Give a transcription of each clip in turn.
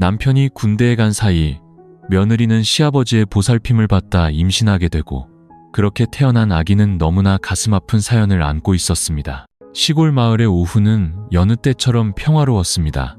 남편이 군대에 간 사이 며느리는 시아버지의 보살핌을 받다 임신하게 되고 그렇게 태어난 아기는 너무나 가슴 아픈 사연을 안고 있었습니다. 시골 마을의 오후는 여느 때처럼 평화로웠습니다.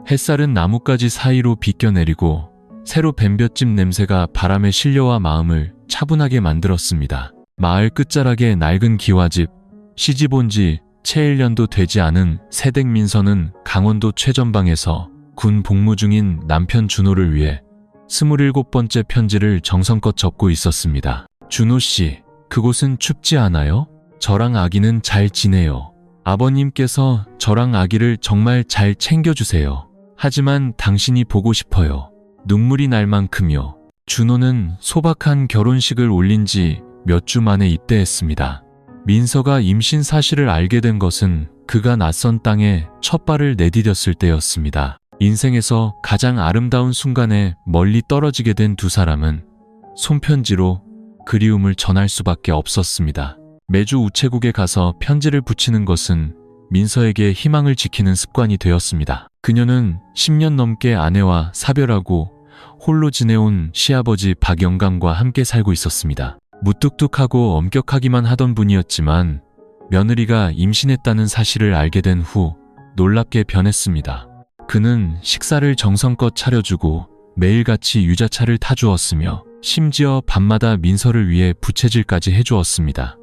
햇살은 나뭇가지 사이로 비껴내리고 새로 뱀 볏짚 냄새가 바람에 실려와 마음을 차분하게 만들었습니다. 마을 끝자락에 낡은 기와집, 시집 온 지 채 1년도 되지 않은 새댁 민서는 강원도 최전방에서 군 복무 중인 남편 준호를 위해 27번째 편지를 정성껏 적고 있었습니다. 준호 씨, 그곳은 춥지 않아요? 저랑 아기는 잘 지내요. 아버님께서 저랑 아기를 정말 잘 챙겨주세요. 하지만 당신이 보고 싶어요. 눈물이 날 만큼요. 준호는 소박한 결혼식을 올린 지 몇 주 만에 입대했습니다. 민서가 임신 사실을 알게 된 것은 그가 낯선 땅에 첫 발을 내디뎠을 때였습니다. 인생에서 가장 아름다운 순간에 멀리 떨어지게 된 두 사람은 손편지로 그리움을 전할 수밖에 없었습니다. 매주 우체국에 가서 편지를 붙이는 것은 민서에게 희망을 지키는 습관이 되었습니다. 그녀는 10년 넘게 아내와 사별하고 홀로 지내온 시아버지 박영감과 함께 살고 있었습니다. 무뚝뚝하고 엄격하기만 하던 분이었지만 며느리가 임신했다는 사실을 알게 된 후 놀랍게 변했습니다. 그는 식사를 정성껏 차려주고 매일같이 유자차를 타주었으며 심지어 밤마다 민서를 위해 부채질까지 해주었습니다.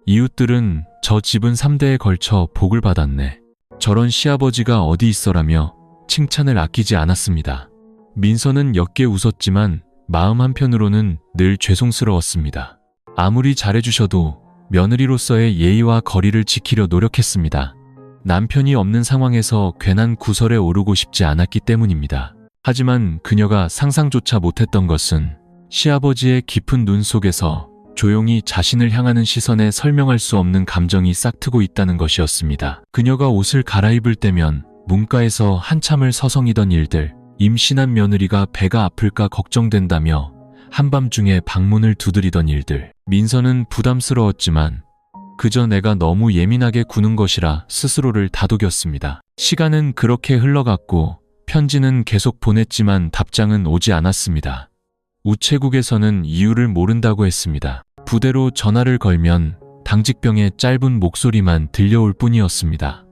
이웃들은 저 집은 3대에 걸쳐 복을 받았네. 저런 시아버지가 어디 있어라며 칭찬을 아끼지 않았습니다. 민서는 옅게 웃었지만 마음 한편으로는 늘 죄송스러웠습니다. 아무리 잘해주셔도 며느리로서의 예의와 거리를 지키려 노력했습니다. 남편이 없는 상황에서 괜한 구설에 오르고 싶지 않았기 때문입니다. 하지만 그녀가 상상조차 못했던 것은 시아버지의 깊은 눈 속에서 조용히 자신을 향하는 시선에 설명할 수 없는 감정이 싹트고 있다는 것이었습니다. 그녀가 옷을 갈아입을 때면 문가에서 한참을 서성이던 일들, 임신한 며느리가 배가 아플까 걱정된다며 한밤중에 방문을 두드리던 일들. 민서는 부담스러웠지만 그저 내가 너무 예민하게 구는 것이라 스스로를 다독였습니다. 시간은 그렇게 흘러갔고 편지는 계속 보냈지만 답장은 오지 않았습니다. 우체국에서는 이유를 모른다고 했습니다. 부대로 전화를 걸면 당직병의 짧은 목소리만 들려올 뿐이었습니다.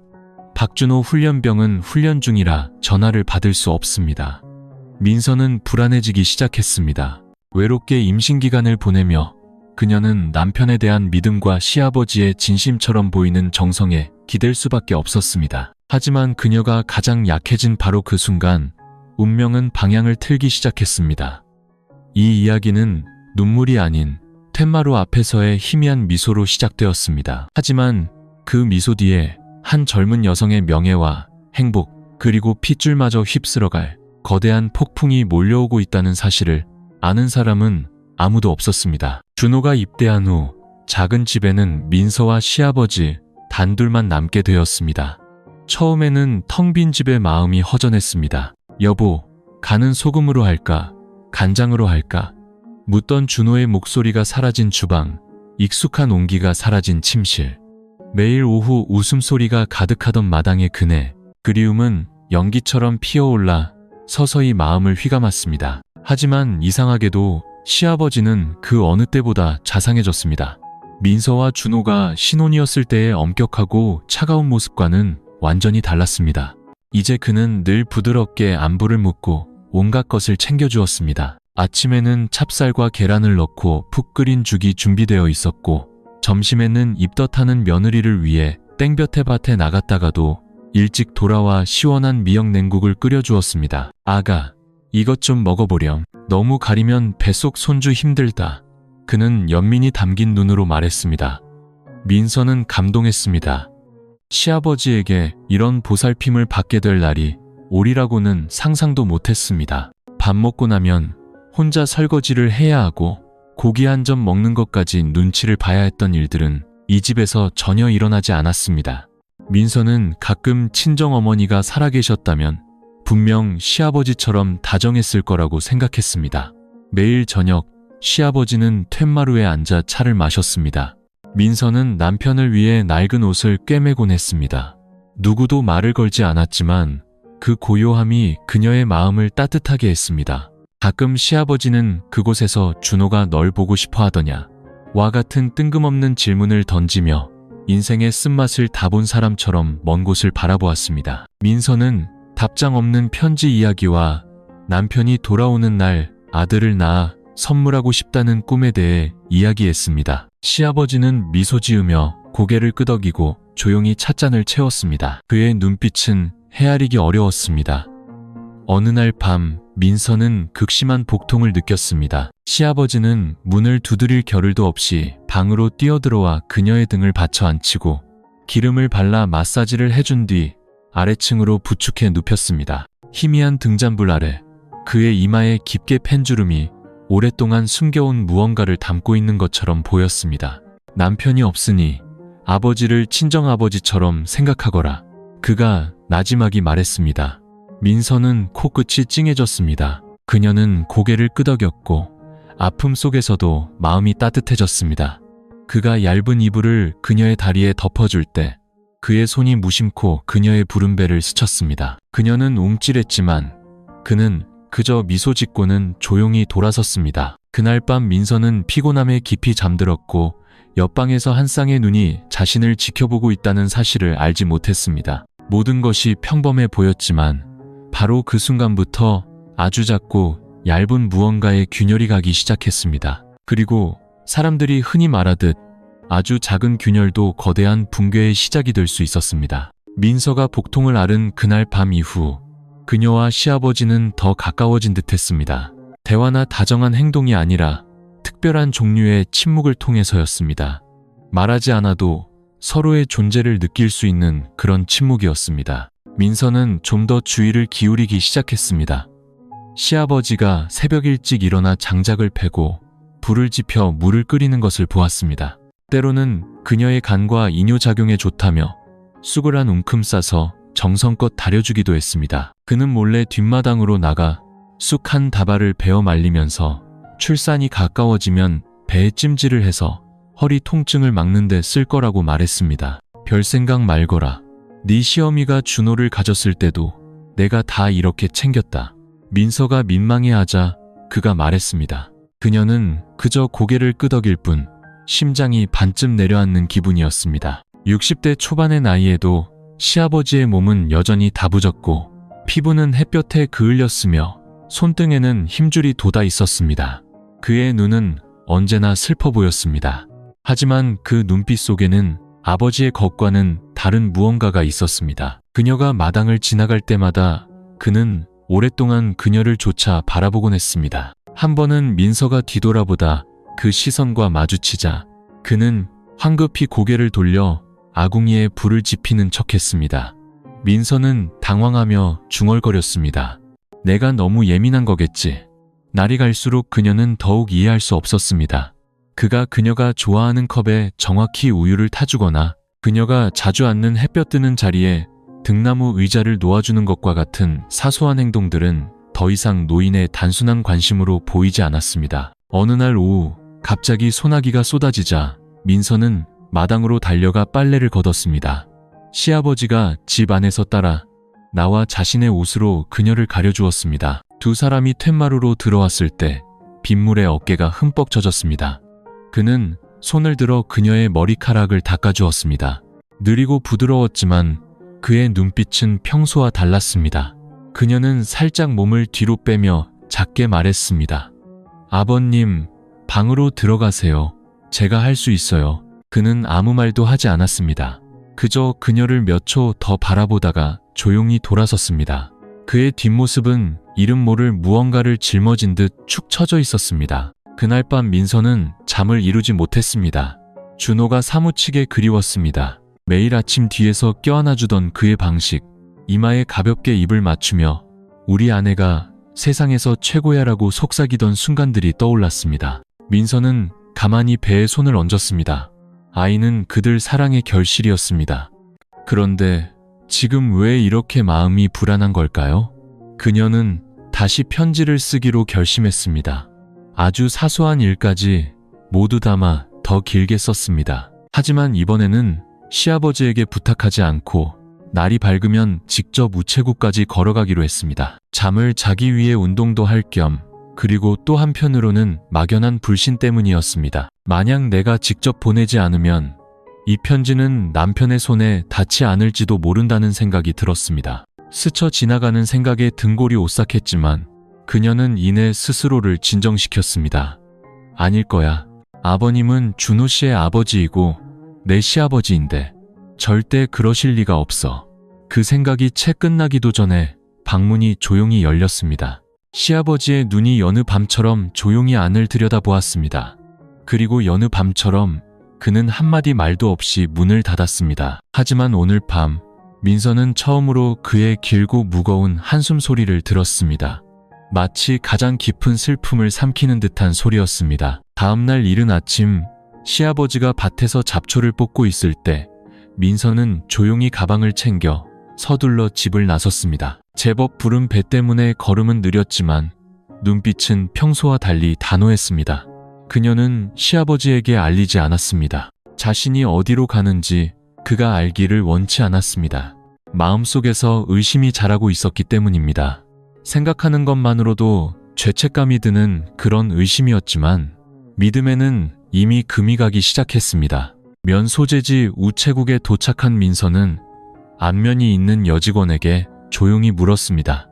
박준호 훈련병은 훈련 중이라 전화를 받을 수 없습니다. 민서는 불안해지기 시작했습니다. 외롭게 임신기간을 보내며 그녀는 남편에 대한 믿음과 시아버지의 진심처럼 보이는 정성에 기댈 수밖에 없었습니다. 하지만 그녀가 가장 약해진 바로 그 순간 운명은 방향을 틀기 시작했습니다. 이 이야기는 눈물이 아닌 툇마루 앞에서의 희미한 미소로 시작되었습니다. 하지만 그 미소 뒤에 한 젊은 여성의 명예와 행복 그리고 핏줄마저 휩쓸어갈 거대한 폭풍이 몰려오고 있다는 사실을 아는 사람은 아무도 없었습니다. 준호가 입대한 후 작은 집에는 민서와 시아버지 단둘만 남게 되었습니다. 처음에는 텅 빈 집에 마음이 허전했습니다. 여보, 간은 소금으로 할까? 간장으로 할까? 묻던 준호의 목소리가 사라진 주방, 익숙한 온기가 사라진 침실. 매일 오후 웃음소리가 가득하던 마당의 그네, 그리움은 연기처럼 피어올라 서서히 마음을 휘감았습니다. 하지만 이상하게도 시아버지는 그 어느 때보다 자상해졌습니다. 민서와 준호가 신혼이었을 때의 엄격하고 차가운 모습과는 완전히 달랐습니다. 이제 그는 늘 부드럽게 안부를 묻고 온갖 것을 챙겨주었습니다. 아침에는 찹쌀과 계란을 넣고 푹 끓인 죽이 준비되어 있었고 점심에는 입덧하는 며느리를 위해 땡볕에 밭에 나갔다가도 일찍 돌아와 시원한 미역 냉국을 끓여주었습니다. 아가, 이것 좀 먹어보렴. 너무 가리면 뱃속 손주 힘들다. 그는 연민이 담긴 눈으로 말했습니다. 민서는 감동했습니다. 시아버지에게 이런 보살핌을 받게 될 날이 오리라고는 상상도 못했습니다. 밥 먹고 나면 혼자 설거지를 해야 하고 고기 한 점 먹는 것까지 눈치를 봐야 했던 일들은 이 집에서 전혀 일어나지 않았습니다. 민서는 가끔 친정어머니가 살아계셨다면 분명 시아버지처럼 다정했을 거라고 생각했습니다. 매일 저녁 시아버지는 툇마루에 앉아 차를 마셨습니다. 민서는 남편을 위해 낡은 옷을 꿰매곤 했습니다. 누구도 말을 걸지 않았지만 그 고요함이 그녀의 마음을 따뜻하게 했습니다. 가끔 시아버지는 그곳에서 준호가 널 보고 싶어 하더냐? 와 같은 뜬금없는 질문을 던지며 인생의 쓴맛을 다 본 사람처럼 먼 곳을 바라보았습니다. 민서는 답장 없는 편지 이야기와 남편이 돌아오는 날 아들을 낳아 선물하고 싶다는 꿈에 대해 이야기했습니다. 시아버지는 미소 지으며 고개를 끄덕이고 조용히 찻잔을 채웠습니다. 그의 눈빛은 헤아리기 어려웠습니다. 어느 날 밤 민서는 극심한 복통을 느꼈습니다. 시아버지는 문을 두드릴 겨를도 없이 방으로 뛰어들어와 그녀의 등을 받쳐 앉히고 기름을 발라 마사지를 해준 뒤 아래층으로 부축해 눕혔습니다. 희미한 등잔불 아래 그의 이마에 깊게 팬 주름이 오랫동안 숨겨온 무언가를 담고 있는 것처럼 보였습니다. 남편이 없으니 아버지를 친정아버지처럼 생각하거라. 그가 나지막이 말했습니다. 민서는 코끝이 찡해졌습니다. 그녀는 고개를 끄덕였고 아픔 속에서도 마음이 따뜻해졌습니다. 그가 얇은 이불을 그녀의 다리에 덮어줄 때 그의 손이 무심코 그녀의 부른배를 스쳤습니다. 그녀는 움찔했지만 그는 그저 미소 짓고는 조용히 돌아섰습니다. 그날 밤 민서는 피곤함에 깊이 잠들었고 옆방에서 한 쌍의 눈이 자신을 지켜보고 있다는 사실을 알지 못했습니다. 모든 것이 평범해 보였지만 바로 그 순간부터 아주 작고 얇은 무언가에 균열이 가기 시작했습니다. 그리고 사람들이 흔히 말하듯 아주 작은 균열도 거대한 붕괴의 시작이 될 수 있었습니다. 민서가 복통을 앓은 그날 밤 이후 그녀와 시아버지는 더 가까워진 듯했습니다. 대화나 다정한 행동이 아니라 특별한 종류의 침묵을 통해서였습니다. 말하지 않아도 서로의 존재를 느낄 수 있는 그런 침묵이었습니다. 민서는 좀 더 주의를 기울이기 시작했습니다. 시아버지가 새벽 일찍 일어나 장작을 패고 불을 지펴 물을 끓이는 것을 보았습니다. 때로는 그녀의 간과 이뇨작용에 좋다며 쑥을 한 웅큼 싸서 정성껏 다려주기도 했습니다. 그는 몰래 뒷마당으로 나가 쑥 한 다발을 베어 말리면서 출산이 가까워지면 배에 찜질을 해서 허리 통증을 막는 데 쓸 거라고 말했습니다. 별 생각 말거라. 네 시어미가 준호를 가졌을 때도 내가 다 이렇게 챙겼다. 민서가 민망해하자 그가 말했습니다. 그녀는 그저 고개를 끄덕일 뿐 심장이 반쯤 내려앉는 기분이었습니다. 60대 초반의 나이에도 시아버지의 몸은 여전히 다부졌고 피부는 햇볕에 그을렸으며 손등에는 힘줄이 돋아 있었습니다. 그의 눈은 언제나 슬퍼 보였습니다. 하지만 그 눈빛 속에는 아버지의 것과는 다른 무언가가 있었습니다. 그녀가 마당을 지나갈 때마다 그는 오랫동안 그녀를 조차 바라보곤 했습니다. 한 번은 민서가 뒤돌아보다 그 시선과 마주치자 그는 황급히 고개를 돌려 아궁이에 불을 지피는 척했습니다. 민서는 당황하며 중얼거렸습니다. 내가 너무 예민한 거겠지. 날이 갈수록 그녀는 더욱 이해할 수 없었습니다. 그녀가 좋아하는 컵에 정확히 우유를 타주거나 그녀가 자주 앉는 햇볕 드는 자리에 등나무 의자를 놓아주는 것과 같은 사소한 행동들은 더 이상 노인의 단순한 관심으로 보이지 않았습니다. 어느 날 오후 갑자기 소나기가 쏟아지자 민서는 마당으로 달려가 빨래를 걷었습니다. 시아버지가 집 안에서 따라 나와 자신의 옷으로 그녀를 가려주었습니다. 두 사람이 툇마루로 들어왔을 때 빗물에 어깨가 흠뻑 젖었습니다. 그는 손을 들어 그녀의 머리카락을 닦아주었습니다. 느리고 부드러웠지만 그의 눈빛은 평소와 달랐습니다. 그녀는 살짝 몸을 뒤로 빼며 작게 말했습니다. 아버님, 방으로 들어가세요. 제가 할 수 있어요. 그는 아무 말도 하지 않았습니다. 그저 그녀를 몇 초 더 바라보다가 조용히 돌아섰습니다. 그의 뒷모습은 이름 모를 무언가를 짊어진 듯 축 처져 있었습니다. 그날 밤 민서는 잠을 이루지 못했습니다. 준호가 사무치게 그리웠습니다. 매일 아침 뒤에서 껴안아주던 그의 방식, 이마에 가볍게 입을 맞추며 우리 아내가 세상에서 최고야라고 속삭이던 순간들이 떠올랐습니다. 민서는 가만히 배에 손을 얹었습니다. 아이는 그들 사랑의 결실이었습니다. 그런데 지금 왜 이렇게 마음이 불안한 걸까요? 그녀는 다시 편지를 쓰기로 결심했습니다. 아주 사소한 일까지 모두 담아 더 길게 썼습니다. 하지만 이번에는 시아버지에게 부탁하지 않고 날이 밝으면 직접 우체국까지 걸어가기로 했습니다. 잠을 자기 위해 운동도 할 겸, 그리고 또 한편으로는 막연한 불신 때문이었습니다. 만약 내가 직접 보내지 않으면 이 편지는 남편의 손에 닿지 않을지도 모른다는 생각이 들었습니다. 스쳐 지나가는 생각에 등골이 오싹했지만 그녀는 이내 스스로를 진정시켰습니다. 아닐 거야. 아버님은 준호 씨의 아버지이고 내 시아버지인데 절대 그러실 리가 없어. 그 생각이 채 끝나기도 전에 방문이 조용히 열렸습니다. 시아버지의 눈이 여느 밤처럼 조용히 안을 들여다보았습니다. 그리고 여느 밤처럼 그는 한마디 말도 없이 문을 닫았습니다. 하지만 오늘 밤 민서는 처음으로 그의 길고 무거운 한숨 소리를 들었습니다. 마치 가장 깊은 슬픔을 삼키는 듯한 소리였습니다. 다음날 이른 아침 시아버지가 밭에서 잡초를 뽑고 있을 때 민서는 조용히 가방을 챙겨 서둘러 집을 나섰습니다. 제법 부른 배 때문에 걸음은 느렸지만 눈빛은 평소와 달리 단호했습니다. 그녀는 시아버지에게 알리지 않았습니다. 자신이 어디로 가는지 그가 알기를 원치 않았습니다. 마음속에서 의심이 자라고 있었기 때문입니다. 생각하는 것만으로도 죄책감이 드는 그런 의심이었지만 믿음에는 이미 금이 가기 시작했습니다. 면 소재지 우체국에 도착한 민서는 안면이 있는 여직원에게 조용히 물었습니다.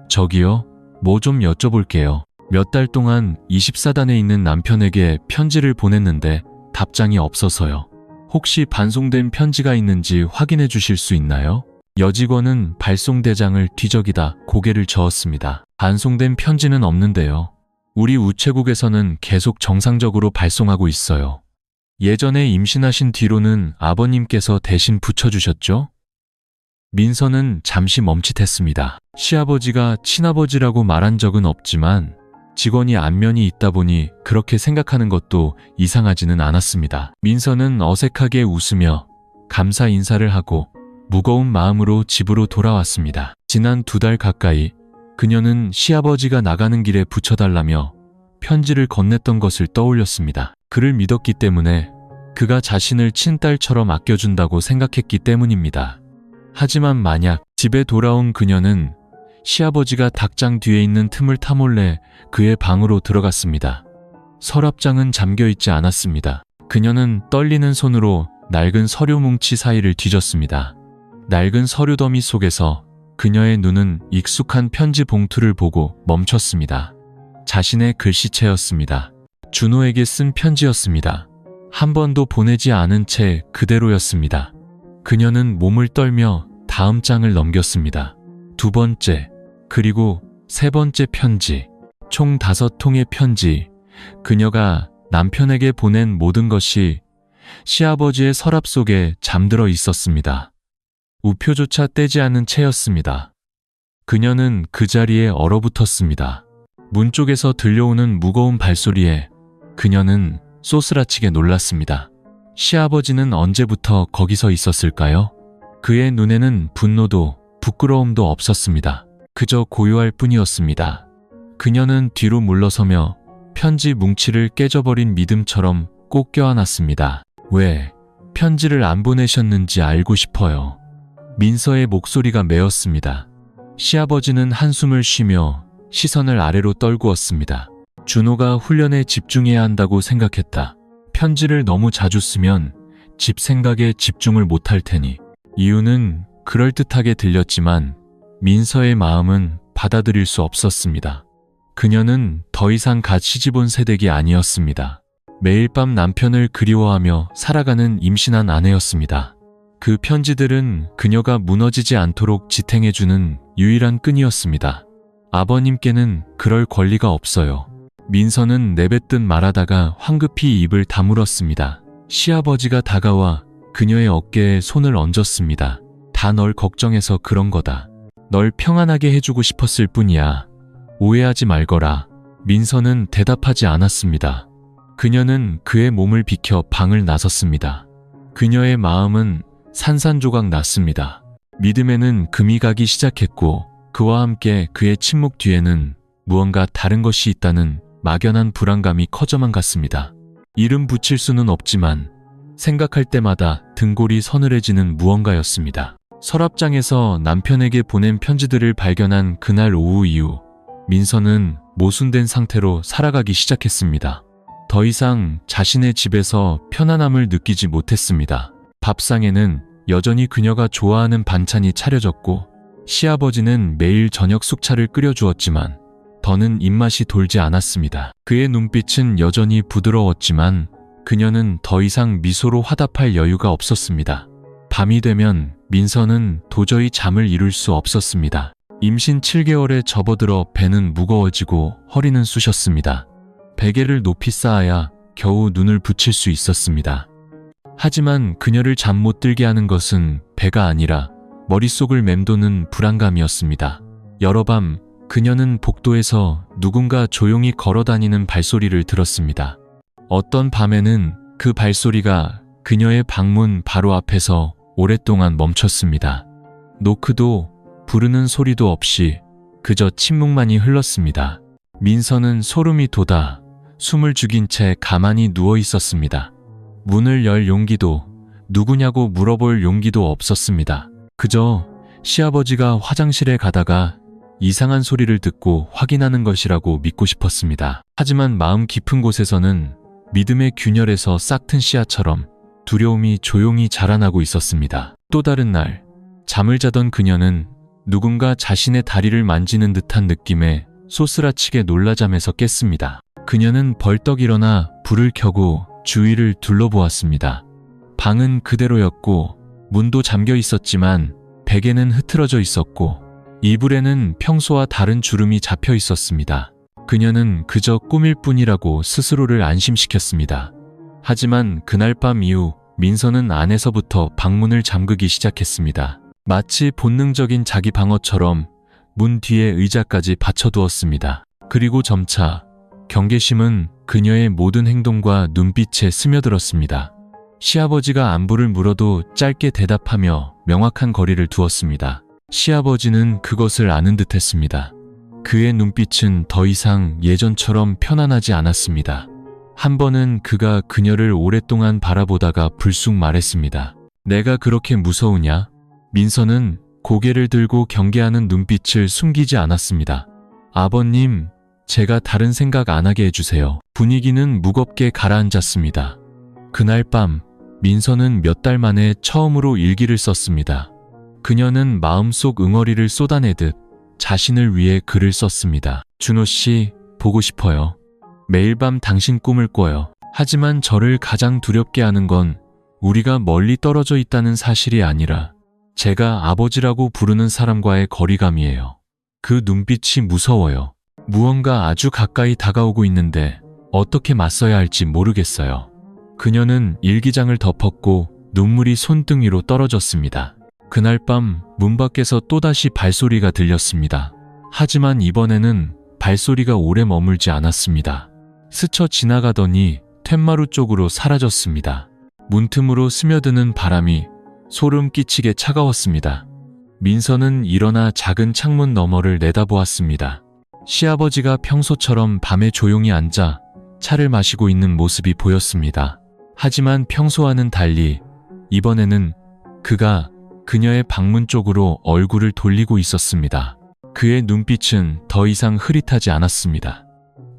저기요, 뭐 좀 여쭤볼게요. 몇 달 동안 24단에 있는 남편에게 편지를 보냈는데 답장이 없어서요. 혹시 반송된 편지가 있는지 확인해 주실 수 있나요? 여직원은 발송대장을 뒤적이다 고개를 저었습니다. 반송된 편지는 없는데요. 우리 우체국에서는 계속 정상적으로 발송하고 있어요. 예전에 임신하신 뒤로는 아버님께서 대신 붙여주셨죠? 민서는 잠시 멈칫했습니다. 시아버지가 친아버지라고 말한 적은 없지만 직원이 안면이 있다 보니 그렇게 생각하는 것도 이상하지는 않았습니다. 민서는 어색하게 웃으며 감사 인사를 하고 무거운 마음으로 집으로 돌아왔습니다. 지난 2달 가까이 그녀는 시아버지가 나가는 길에 붙여달라며 편지를 건넸던 것을 떠올렸습니다. 그를 믿었기 때문에 그가 자신을 친딸처럼 아껴준다고 생각했기 때문입니다. 하지만 만약 집에 돌아온 그녀는 시아버지가 닭장 뒤에 있는 틈을 타몰래 그의 방으로 들어갔습니다. 서랍장은 잠겨있지 않았습니다. 그녀는 떨리는 손으로 낡은 서류 뭉치 사이를 뒤졌습니다. 낡은 서류 더미 속에서 그녀의 눈은 익숙한 편지 봉투를 보고 멈췄습니다. 자신의 글씨체였습니다. 준호에게 쓴 편지였습니다. 한 번도 보내지 않은 채 그대로였습니다. 그녀는 몸을 떨며 다음 장을 넘겼습니다. 2번째, 그리고 3번째 편지. 총 5통의 편지. 그녀가 남편에게 보낸 모든 것이 시아버지의 서랍 속에 잠들어 있었습니다. 우표조차 떼지 않은 채였습니다. 그녀는 그 자리에 얼어붙었습니다. 문 쪽에서 들려오는 무거운 발소리에 그녀는 쏘스라치게 놀랐습니다. 시아버지는 언제부터 거기서 있었을까요? 그의 눈에는 분노도 부끄러움도 없었습니다. 그저 고요할 뿐이었습니다. 그녀는 뒤로 물러서며 편지 뭉치를 깨져버린 믿음처럼 꼭 껴안았습니다. 왜 편지를 안 보내셨는지 알고 싶어요. 민서의 목소리가 메었습니다. 시아버지는 한숨을 쉬며 시선을 아래로 떨구었습니다. 준호가 훈련에 집중해야 한다고 생각했다. 편지를 너무 자주 쓰면 집 생각에 집중을 못할 테니. 이유는 그럴듯하게 들렸지만 민서의 마음은 받아들일 수 없었습니다. 그녀는 더 이상 갓 시집온 새댁이 아니었습니다. 매일 밤 남편을 그리워하며 살아가는 임신한 아내였습니다. 그 편지들은 그녀가 무너지지 않도록 지탱해주는 유일한 끈이었습니다. 아버님께는 그럴 권리가 없어요. 민서는 내뱉듯 말하다가 황급히 입을 다물었습니다. 시아버지가 다가와 그녀의 어깨에 손을 얹었습니다. 다 널 걱정해서 그런 거다. 널 평안하게 해주고 싶었을 뿐이야. 오해하지 말거라. 민서는 대답하지 않았습니다. 그녀는 그의 몸을 비켜 방을 나섰습니다. 그녀의 마음은 산산조각 났습니다. 믿음에는 금이 가기 시작했고 그와 함께 그의 침묵 뒤에는 무언가 다른 것이 있다는 막연한 불안감이 커져만 갔습니다. 이름 붙일 수는 없지만 생각할 때마다 등골이 서늘해지는 무언가였습니다. 서랍장에서 남편에게 보낸 편지들을 발견한 그날 오후 이후 민서는 모순된 상태로 살아가기 시작했습니다. 더 이상 자신의 집에서 편안함을 느끼지 못했습니다. 밥상에는 여전히 그녀가 좋아하는 반찬이 차려졌고 시아버지는 매일 저녁 숙차를 끓여주었지만 더는 입맛이 돌지 않았습니다. 그의 눈빛은 여전히 부드러웠지만 그녀는 더 이상 미소로 화답할 여유가 없었습니다. 밤이 되면 민서는 도저히 잠을 이룰 수 없었습니다. 임신 7개월에 접어들어 배는 무거워지고 허리는 쑤셨습니다. 베개를 높이 쌓아야 겨우 눈을 붙일 수 있었습니다. 하지만 그녀를 잠 못 들게 하는 것은 배가 아니라 머릿속을 맴도는 불안감이었습니다. 여러 밤 그녀는 복도에서 누군가 조용히 걸어다니는 발소리를 들었습니다. 어떤 밤에는 그 발소리가 그녀의 방문 바로 앞에서 오랫동안 멈췄습니다. 노크도 부르는 소리도 없이 그저 침묵만이 흘렀습니다. 민서는 소름이 돋아 숨을 죽인 채 가만히 누워 있었습니다. 문을 열 용기도, 누구냐고 물어볼 용기도 없었습니다. 그저 시아버지가 화장실에 가다가 이상한 소리를 듣고 확인하는 것이라고 믿고 싶었습니다. 하지만 마음 깊은 곳에서는 믿음의 균열에서 싹튼 씨앗처럼 두려움이 조용히 자라나고 있었습니다. 또 다른 날, 잠을 자던 그녀는 누군가 자신의 다리를 만지는 듯한 느낌에 소스라치게 놀라잠에서 깼습니다. 그녀는 벌떡 일어나 불을 켜고 주위를 둘러보았습니다. 방은 그대로였고 문도 잠겨 있었지만 베개는 흐트러져 있었고 이불에는 평소와 다른 주름이 잡혀 있었습니다. 그녀는 그저 꿈일 뿐이라고 스스로를 안심시켰습니다. 하지만 그날 밤 이후 민서는 안에서부터 방문을 잠그기 시작했습니다. 마치 본능적인 자기 방어처럼 문 뒤에 의자까지 받쳐두었습니다. 그리고 점차 경계심은 그녀의 모든 행동과 눈빛에 스며들었습니다. 시아버지가 안부를 물어도 짧게 대답하며 명확한 거리를 두었습니다. 시아버지는 그것을 아는 듯했습니다. 그의 눈빛은 더 이상 예전처럼 편안하지 않았습니다. 한 번은 그가 그녀를 오랫동안 바라보다가 불쑥 말했습니다. 내가 그렇게 무서우냐? 민서는 고개를 들고 경계하는 눈빛을 숨기지 않았습니다. 아버님, 제가 다른 생각 안 하게 해주세요. 분위기는 무겁게 가라앉았습니다. 그날 밤, 민서는 몇 달 만에 처음으로 일기를 썼습니다. 그녀는 마음속 응어리를 쏟아내듯 자신을 위해 글을 썼습니다. 준호 씨, 보고 싶어요. 매일 밤 당신 꿈을 꿔요. 하지만 저를 가장 두렵게 하는 건 우리가 멀리 떨어져 있다는 사실이 아니라 제가 아버지라고 부르는 사람과의 거리감이에요. 그 눈빛이 무서워요. 무언가 아주 가까이 다가오고 있는데 어떻게 맞서야 할지 모르겠어요. 그녀는 일기장을 덮었고 눈물이 손등위로 떨어졌습니다. 그날 밤 문 밖에서 또다시 발소리가 들렸습니다. 하지만 이번에는 발소리가 오래 머물지 않았습니다. 스쳐 지나가더니 툇마루 쪽으로 사라졌습니다. 문틈으로 스며드는 바람이 소름 끼치게 차가웠습니다. 민서는 일어나 작은 창문 너머를 내다보았습니다. 시아버지가 평소처럼 밤에 조용히 앉아 차를 마시고 있는 모습이 보였습니다. 하지만 평소와는 달리 이번에는 그가 그녀의 방문 쪽으로 얼굴을 돌리고 있었습니다. 그의 눈빛은 더 이상 흐릿하지 않았습니다.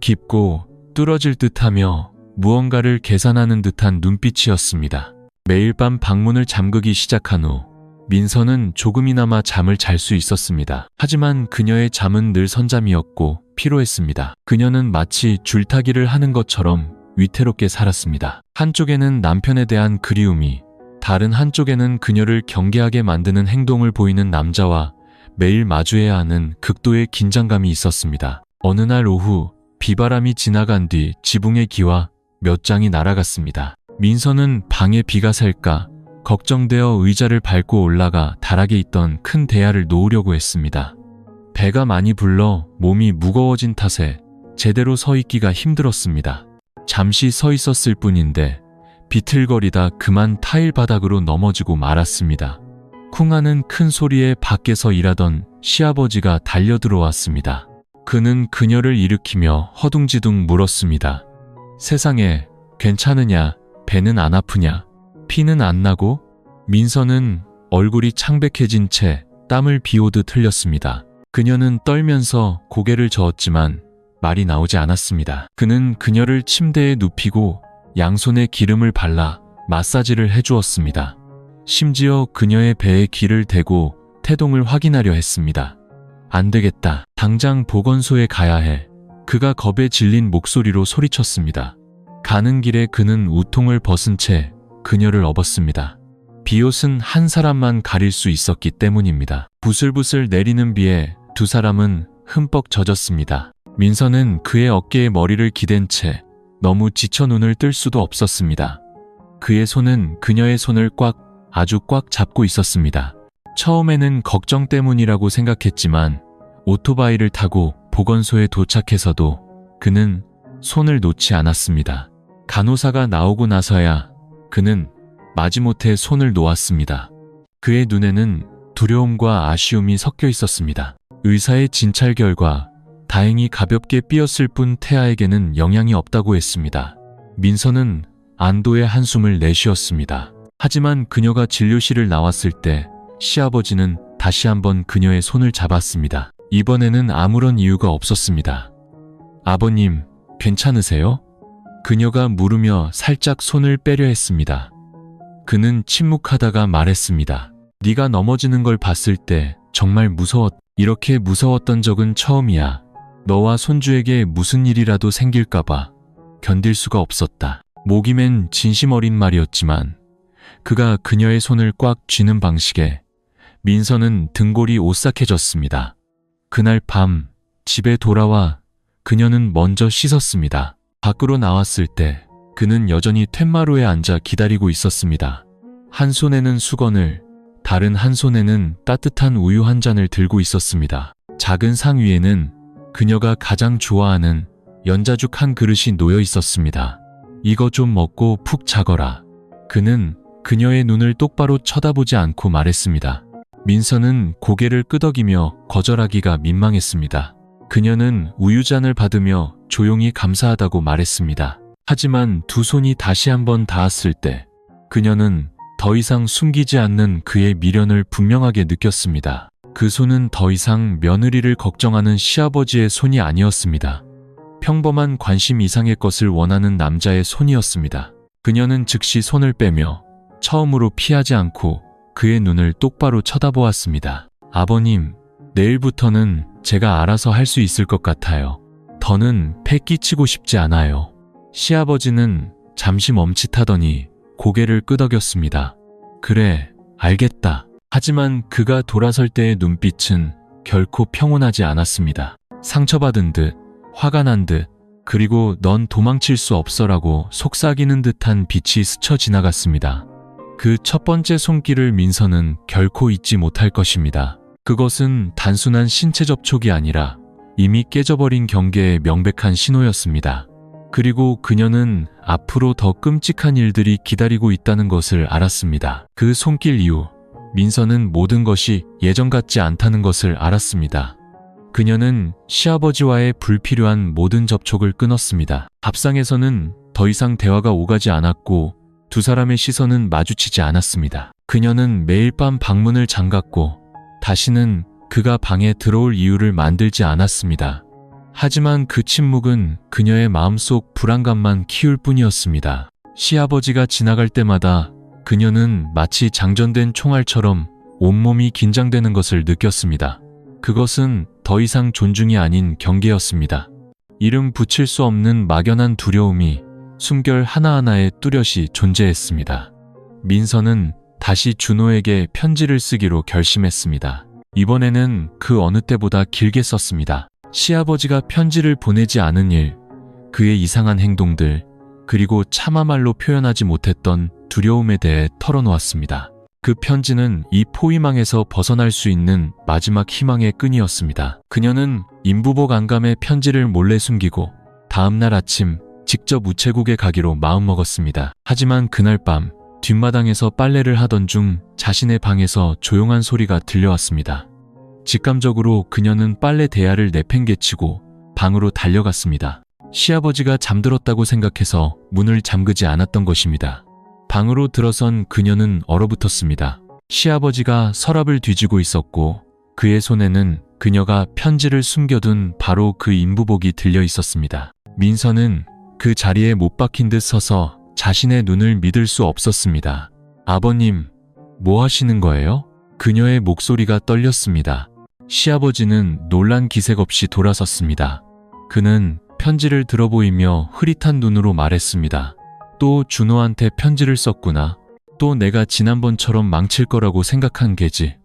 깊고 뚫어질 듯하며 무언가를 계산하는 듯한 눈빛이었습니다. 매일 밤 방문을 잠그기 시작한 후 민서는 조금이나마 잠을 잘 수 있었습니다. 하지만 그녀의 잠은 늘 선잠이었고 피로했습니다. 그녀는 마치 줄타기를 하는 것처럼 위태롭게 살았습니다. 한쪽에는 남편에 대한 그리움이, 다른 한쪽에는 그녀를 경계하게 만드는 행동을 보이는 남자와 매일 마주해야 하는 극도의 긴장감이 있었습니다. 어느 날 오후 비바람이 지나간 뒤 지붕의 기와 몇 장이 날아갔습니다. 민서는 방에 비가 셀까 걱정되어 의자를 밟고 올라가 다락에 있던 큰 대야를 놓으려고 했습니다. 배가 많이 불러 몸이 무거워진 탓에 제대로 서 있기가 힘들었습니다. 잠시 서 있었을 뿐인데 비틀거리다 그만 타일 바닥으로 넘어지고 말았습니다. 쿵 하는 큰 소리에 밖에서 일하던 시아버지가 달려들어왔습니다. 그는 그녀를 일으키며 허둥지둥 물었습니다. 세상에, 괜찮으냐? 배는 안 아프냐? 피는 안 나고? 민서는 얼굴이 창백해진 채 땀을 비오듯 흘렸습니다. 그녀는 떨면서 고개를 저었지만 말이 나오지 않았습니다. 그는 그녀를 침대에 눕히고 양손에 기름을 발라 마사지를 해주었습니다. 심지어 그녀의 배에 귀를 대고 태동을 확인하려 했습니다. 안 되겠다. 당장 보건소에 가야 해. 그가 겁에 질린 목소리로 소리쳤습니다. 가는 길에 그는 우통을 벗은 채 그녀를 업었습니다. 비옷은 한 사람만 가릴 수 있었기 때문입니다. 부슬부슬 내리는 비에 두 사람은 흠뻑 젖었습니다. 민서는 그의 어깨에 머리를 기댄 채 너무 지쳐 눈을 뜰 수도 없었습니다. 그의 손은 그녀의 손을 아주 꽉 잡고 있었습니다. 처음에는 걱정 때문이라고 생각했지만 오토바이를 타고 보건소에 도착해서도 그는 손을 놓지 않았습니다. 간호사가 나오고 나서야 그는 마지못해 손을 놓았습니다. 그의 눈에는 두려움과 아쉬움이 섞여 있었습니다. 의사의 진찰 결과 다행히 가볍게 삐었을 뿐 태아에게는 영향이 없다고 했습니다. 민서는 안도의 한숨을 내쉬었습니다. 하지만 그녀가 진료실을 나왔을 때 시아버지는 다시 한번 그녀의 손을 잡았습니다. 이번에는 아무런 이유가 없었습니다. 아버님, 괜찮으세요? 그녀가 물으며 살짝 손을 빼려 했습니다. 그는 침묵하다가 말했습니다. 네가 넘어지는 걸 봤을 때 정말 이렇게 무서웠던 적은 처음이야. 너와 손주에게 무슨 일이라도 생길까봐 견딜 수가 없었다. 목이 맨 진심 어린 말이었지만 그가 그녀의 손을 꽉 쥐는 방식에 민서는 등골이 오싹해졌습니다. 그날 밤 집에 돌아와 그녀는 먼저 씻었습니다. 밖으로 나왔을 때 그는 여전히 툇마루에 앉아 기다리고 있었습니다. 한 손에는 수건을, 다른 한 손에는 따뜻한 우유 한 잔을 들고 있었습니다. 작은 상 위에는 그녀가 가장 좋아하는 연자죽 한 그릇이 놓여 있었습니다. 이거 좀 먹고 푹 자거라. 그는 그녀의 눈을 똑바로 쳐다보지 않고 말했습니다. 민서는 고개를 끄덕이며 거절하기가 민망했습니다. 그녀는 우유잔을 받으며 조용히 감사하다고 말했습니다. 하지만 두 손이 다시 한번 닿았을 때 그녀는 더 이상 숨기지 않는 그의 미련을 분명하게 느꼈습니다. 그 손은 더 이상 며느리를 걱정하는 시아버지의 손이 아니었습니다. 평범한 관심 이상의 것을 원하는 남자의 손이었습니다. 그녀는 즉시 손을 빼며 처음으로 피하지 않고 그의 눈을 똑바로 쳐다보았습니다. 아버님, 내일부터는 제가 알아서 할 수 있을 것 같아요. 더는 패 끼치고 싶지 않아요. 시아버지는 잠시 멈칫하더니 고개를 끄덕였습니다. 그래, 알겠다. 하지만 그가 돌아설 때의 눈빛은 결코 평온하지 않았습니다. 상처받은 듯, 화가 난 듯, 그리고 넌 도망칠 수 없어라고 속삭이는 듯한 빛이 스쳐 지나갔습니다. 그 첫 번째 손길을 민서는 결코 잊지 못할 것입니다. 그것은 단순한 신체 접촉이 아니라 이미 깨져버린 경계의 명백한 신호였습니다. 그리고 그녀는 앞으로 더 끔찍한 일들이 기다리고 있다는 것을 알았습니다. 그 손길 이후 민서는 모든 것이 예전 같지 않다는 것을 알았습니다. 그녀는 시아버지와의 불필요한 모든 접촉을 끊었습니다. 밥상에서는 더 이상 대화가 오가지 않았고 두 사람의 시선은 마주치지 않았습니다. 그녀는 매일 밤 방문을 잠갔고 다시는 그가 방에 들어올 이유를 만들지 않았습니다. 하지만 그 침묵은 그녀의 마음속 불안감만 키울 뿐이었습니다. 시아버지가 지나갈 때마다 그녀는 마치 장전된 총알처럼 온몸이 긴장되는 것을 느꼈습니다. 그것은 더 이상 존중이 아닌 경계였습니다. 이름 붙일 수 없는 막연한 두려움이 숨결 하나하나에 뚜렷이 존재했습니다. 민서는 다시 준호에게 편지를 쓰기로 결심했습니다. 이번에는 그 어느 때보다 길게 썼습니다. 시아버지가 편지를 보내지 않은 일, 그의 이상한 행동들, 그리고 차마 말로 표현하지 못했던 두려움에 대해 털어놓았습니다. 그 편지는 이 포위망에서 벗어날 수 있는 마지막 희망의 끈이었습니다. 그녀는 임부복 안감에 편지를 몰래 숨기고 다음날 아침 직접 우체국에 가기로 마음먹었습니다. 하지만 그날 밤 뒷마당에서 빨래를 하던 중 자신의 방에서 조용한 소리가 들려왔습니다. 직감적으로 그녀는 빨래 대야를 내팽개치고 방으로 달려갔습니다. 시아버지가 잠들었다고 생각해서 문을 잠그지 않았던 것입니다. 방으로 들어선 그녀는 얼어붙었습니다. 시아버지가 서랍을 뒤지고 있었고 그의 손에는 그녀가 편지를 숨겨둔 바로 그 인부복이 들려 있었습니다. 민서는 그 자리에 못 박힌 듯 서서 자신의 눈을 믿을 수 없었습니다. 아버님, 뭐 하시는 거예요? 그녀의 목소리가 떨렸습니다. 시아버지는 놀란 기색 없이 돌아섰습니다. 그는 편지를 들어보이며 흐릿한 눈으로 말했습니다. 또 준호한테 편지를 썼구나. 또 내가 지난번처럼 망칠 거라고 생각한 게지.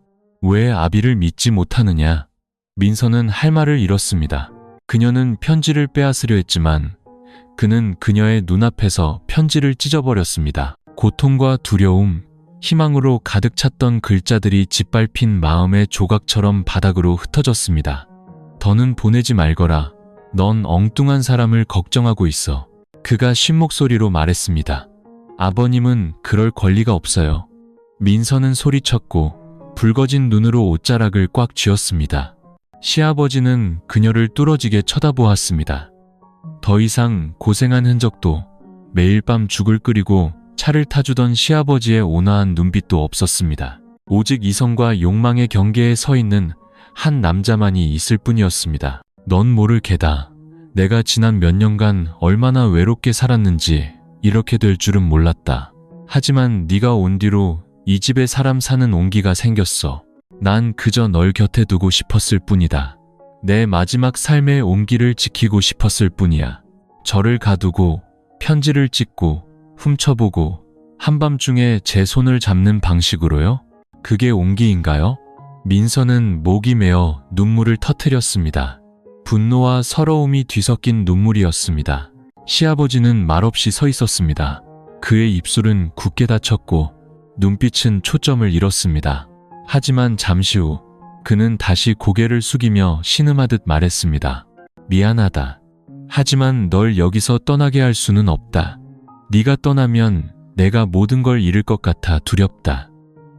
왜 아비를 믿지 못하느냐? 민서는 할 말을 잃었습니다. 그녀는 편지를 빼앗으려 했지만 그는 그녀의 눈앞에서 편지를 찢어버렸습니다. 고통과 두려움, 희망으로 가득 찼던 글자들이 짓밟힌 마음의 조각처럼 바닥으로 흩어졌습니다. 더는 보내지 말거라. 넌 엉뚱한 사람을 걱정하고 있어. 그가 쉰 목소리로 말했습니다. 아버님은 그럴 권리가 없어요. 민서는 소리쳤고 붉어진 눈으로 옷자락을 꽉 쥐었습니다. 시아버지는 그녀를 뚫어지게 쳐다보았습니다. 더 이상 고생한 흔적도, 매일 밤 죽을 끓이고 차를 타주던 시아버지의 온화한 눈빛도 없었습니다. 오직 이성과 욕망의 경계에 서 있는 한 남자만이 있을 뿐이었습니다. 넌 모를 게다. 내가 지난 몇 년간 얼마나 외롭게 살았는지 이렇게 될 줄은 몰랐다. 하지만 네가 온 뒤로 이 집에 사람 사는 온기가 생겼어. 난 그저 널 곁에 두고 싶었을 뿐이다. 내 마지막 삶의 온기를 지키고 싶었을 뿐이야. 저를 가두고 편지를 찍고 훔쳐보고 한밤중에 제 손을 잡는 방식으로요? 그게 온기인가요? 민서는 목이 메어 눈물을 터뜨렸습니다. 분노와 서러움이 뒤섞인 눈물이었습니다. 시아버지는 말없이 서 있었습니다. 그의 입술은 굳게 닫혔고 눈빛은 초점을 잃었습니다. 하지만 잠시 후 그는 다시 고개를 숙이며 신음하듯 말했습니다. 미안하다. 하지만 널 여기서 떠나게 할 수는 없다. 네가 떠나면 내가 모든 걸 잃을 것 같아 두렵다.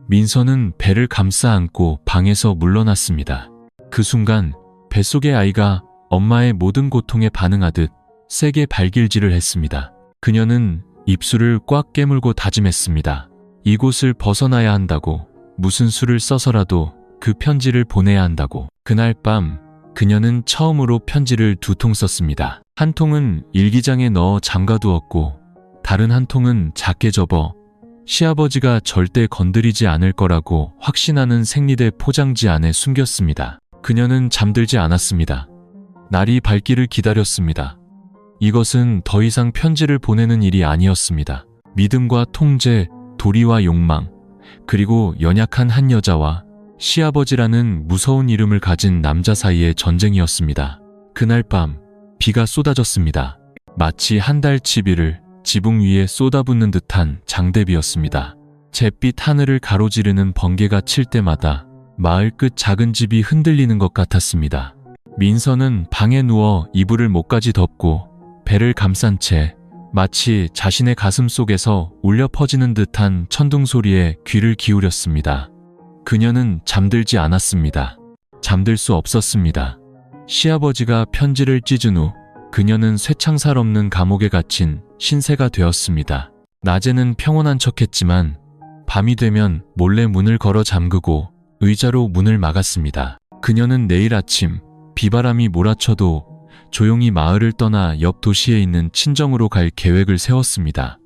민서는 배를 감싸 안고 방에서 물러났습니다. 그 순간 뱃속의 아이가 엄마의 모든 고통에 반응하듯 세게 발길질을 했습니다. 그녀는 입술을 꽉 깨물고 다짐했습니다. 이곳을 벗어나야 한다고, 무슨 수를 써서라도 그 편지를 보내야 한다고. 그날 밤 그녀는 처음으로 편지를 2통 썼습니다. 한 통은 일기장에 넣어 잠가두었고 다른 한 통은 작게 접어 시아버지가 절대 건드리지 않을 거라고 확신하는 생리대 포장지 안에 숨겼습니다. 그녀는 잠들지 않았습니다. 날이 밝기를 기다렸습니다. 이것은 더 이상 편지를 보내는 일이 아니었습니다. 믿음과 통제, 도리와 욕망, 그리고 연약한 한 여자와 시아버지라는 무서운 이름을 가진 남자 사이의 전쟁이었습니다. 그날 밤 비가 쏟아졌습니다. 마치 한 달치비를 지붕 위에 쏟아붓는 듯한 장대비였습니다. 잿빛 하늘을 가로지르는 번개가 칠 때마다 마을 끝 작은 집이 흔들리는 것 같았습니다. 민서는 방에 누워 이불을 목까지 덮고 배를 감싼 채 마치 자신의 가슴 속에서 울려 퍼지는 듯한 천둥 소리에 귀를 기울였습니다. 그녀는 잠들지 않았습니다. 잠들 수 없었습니다. 시아버지가 편지를 찢은 후 그녀는 쇠창살 없는 감옥에 갇힌 신세가 되었습니다. 낮에는 평온한 척했지만 밤이 되면 몰래 문을 걸어 잠그고 의자로 문을 막았습니다. 그녀는 내일 아침 비바람이 몰아쳐도 조용히 마을을 떠나 옆 도시에 있는 친정으로 갈 계획을 세웠습니다.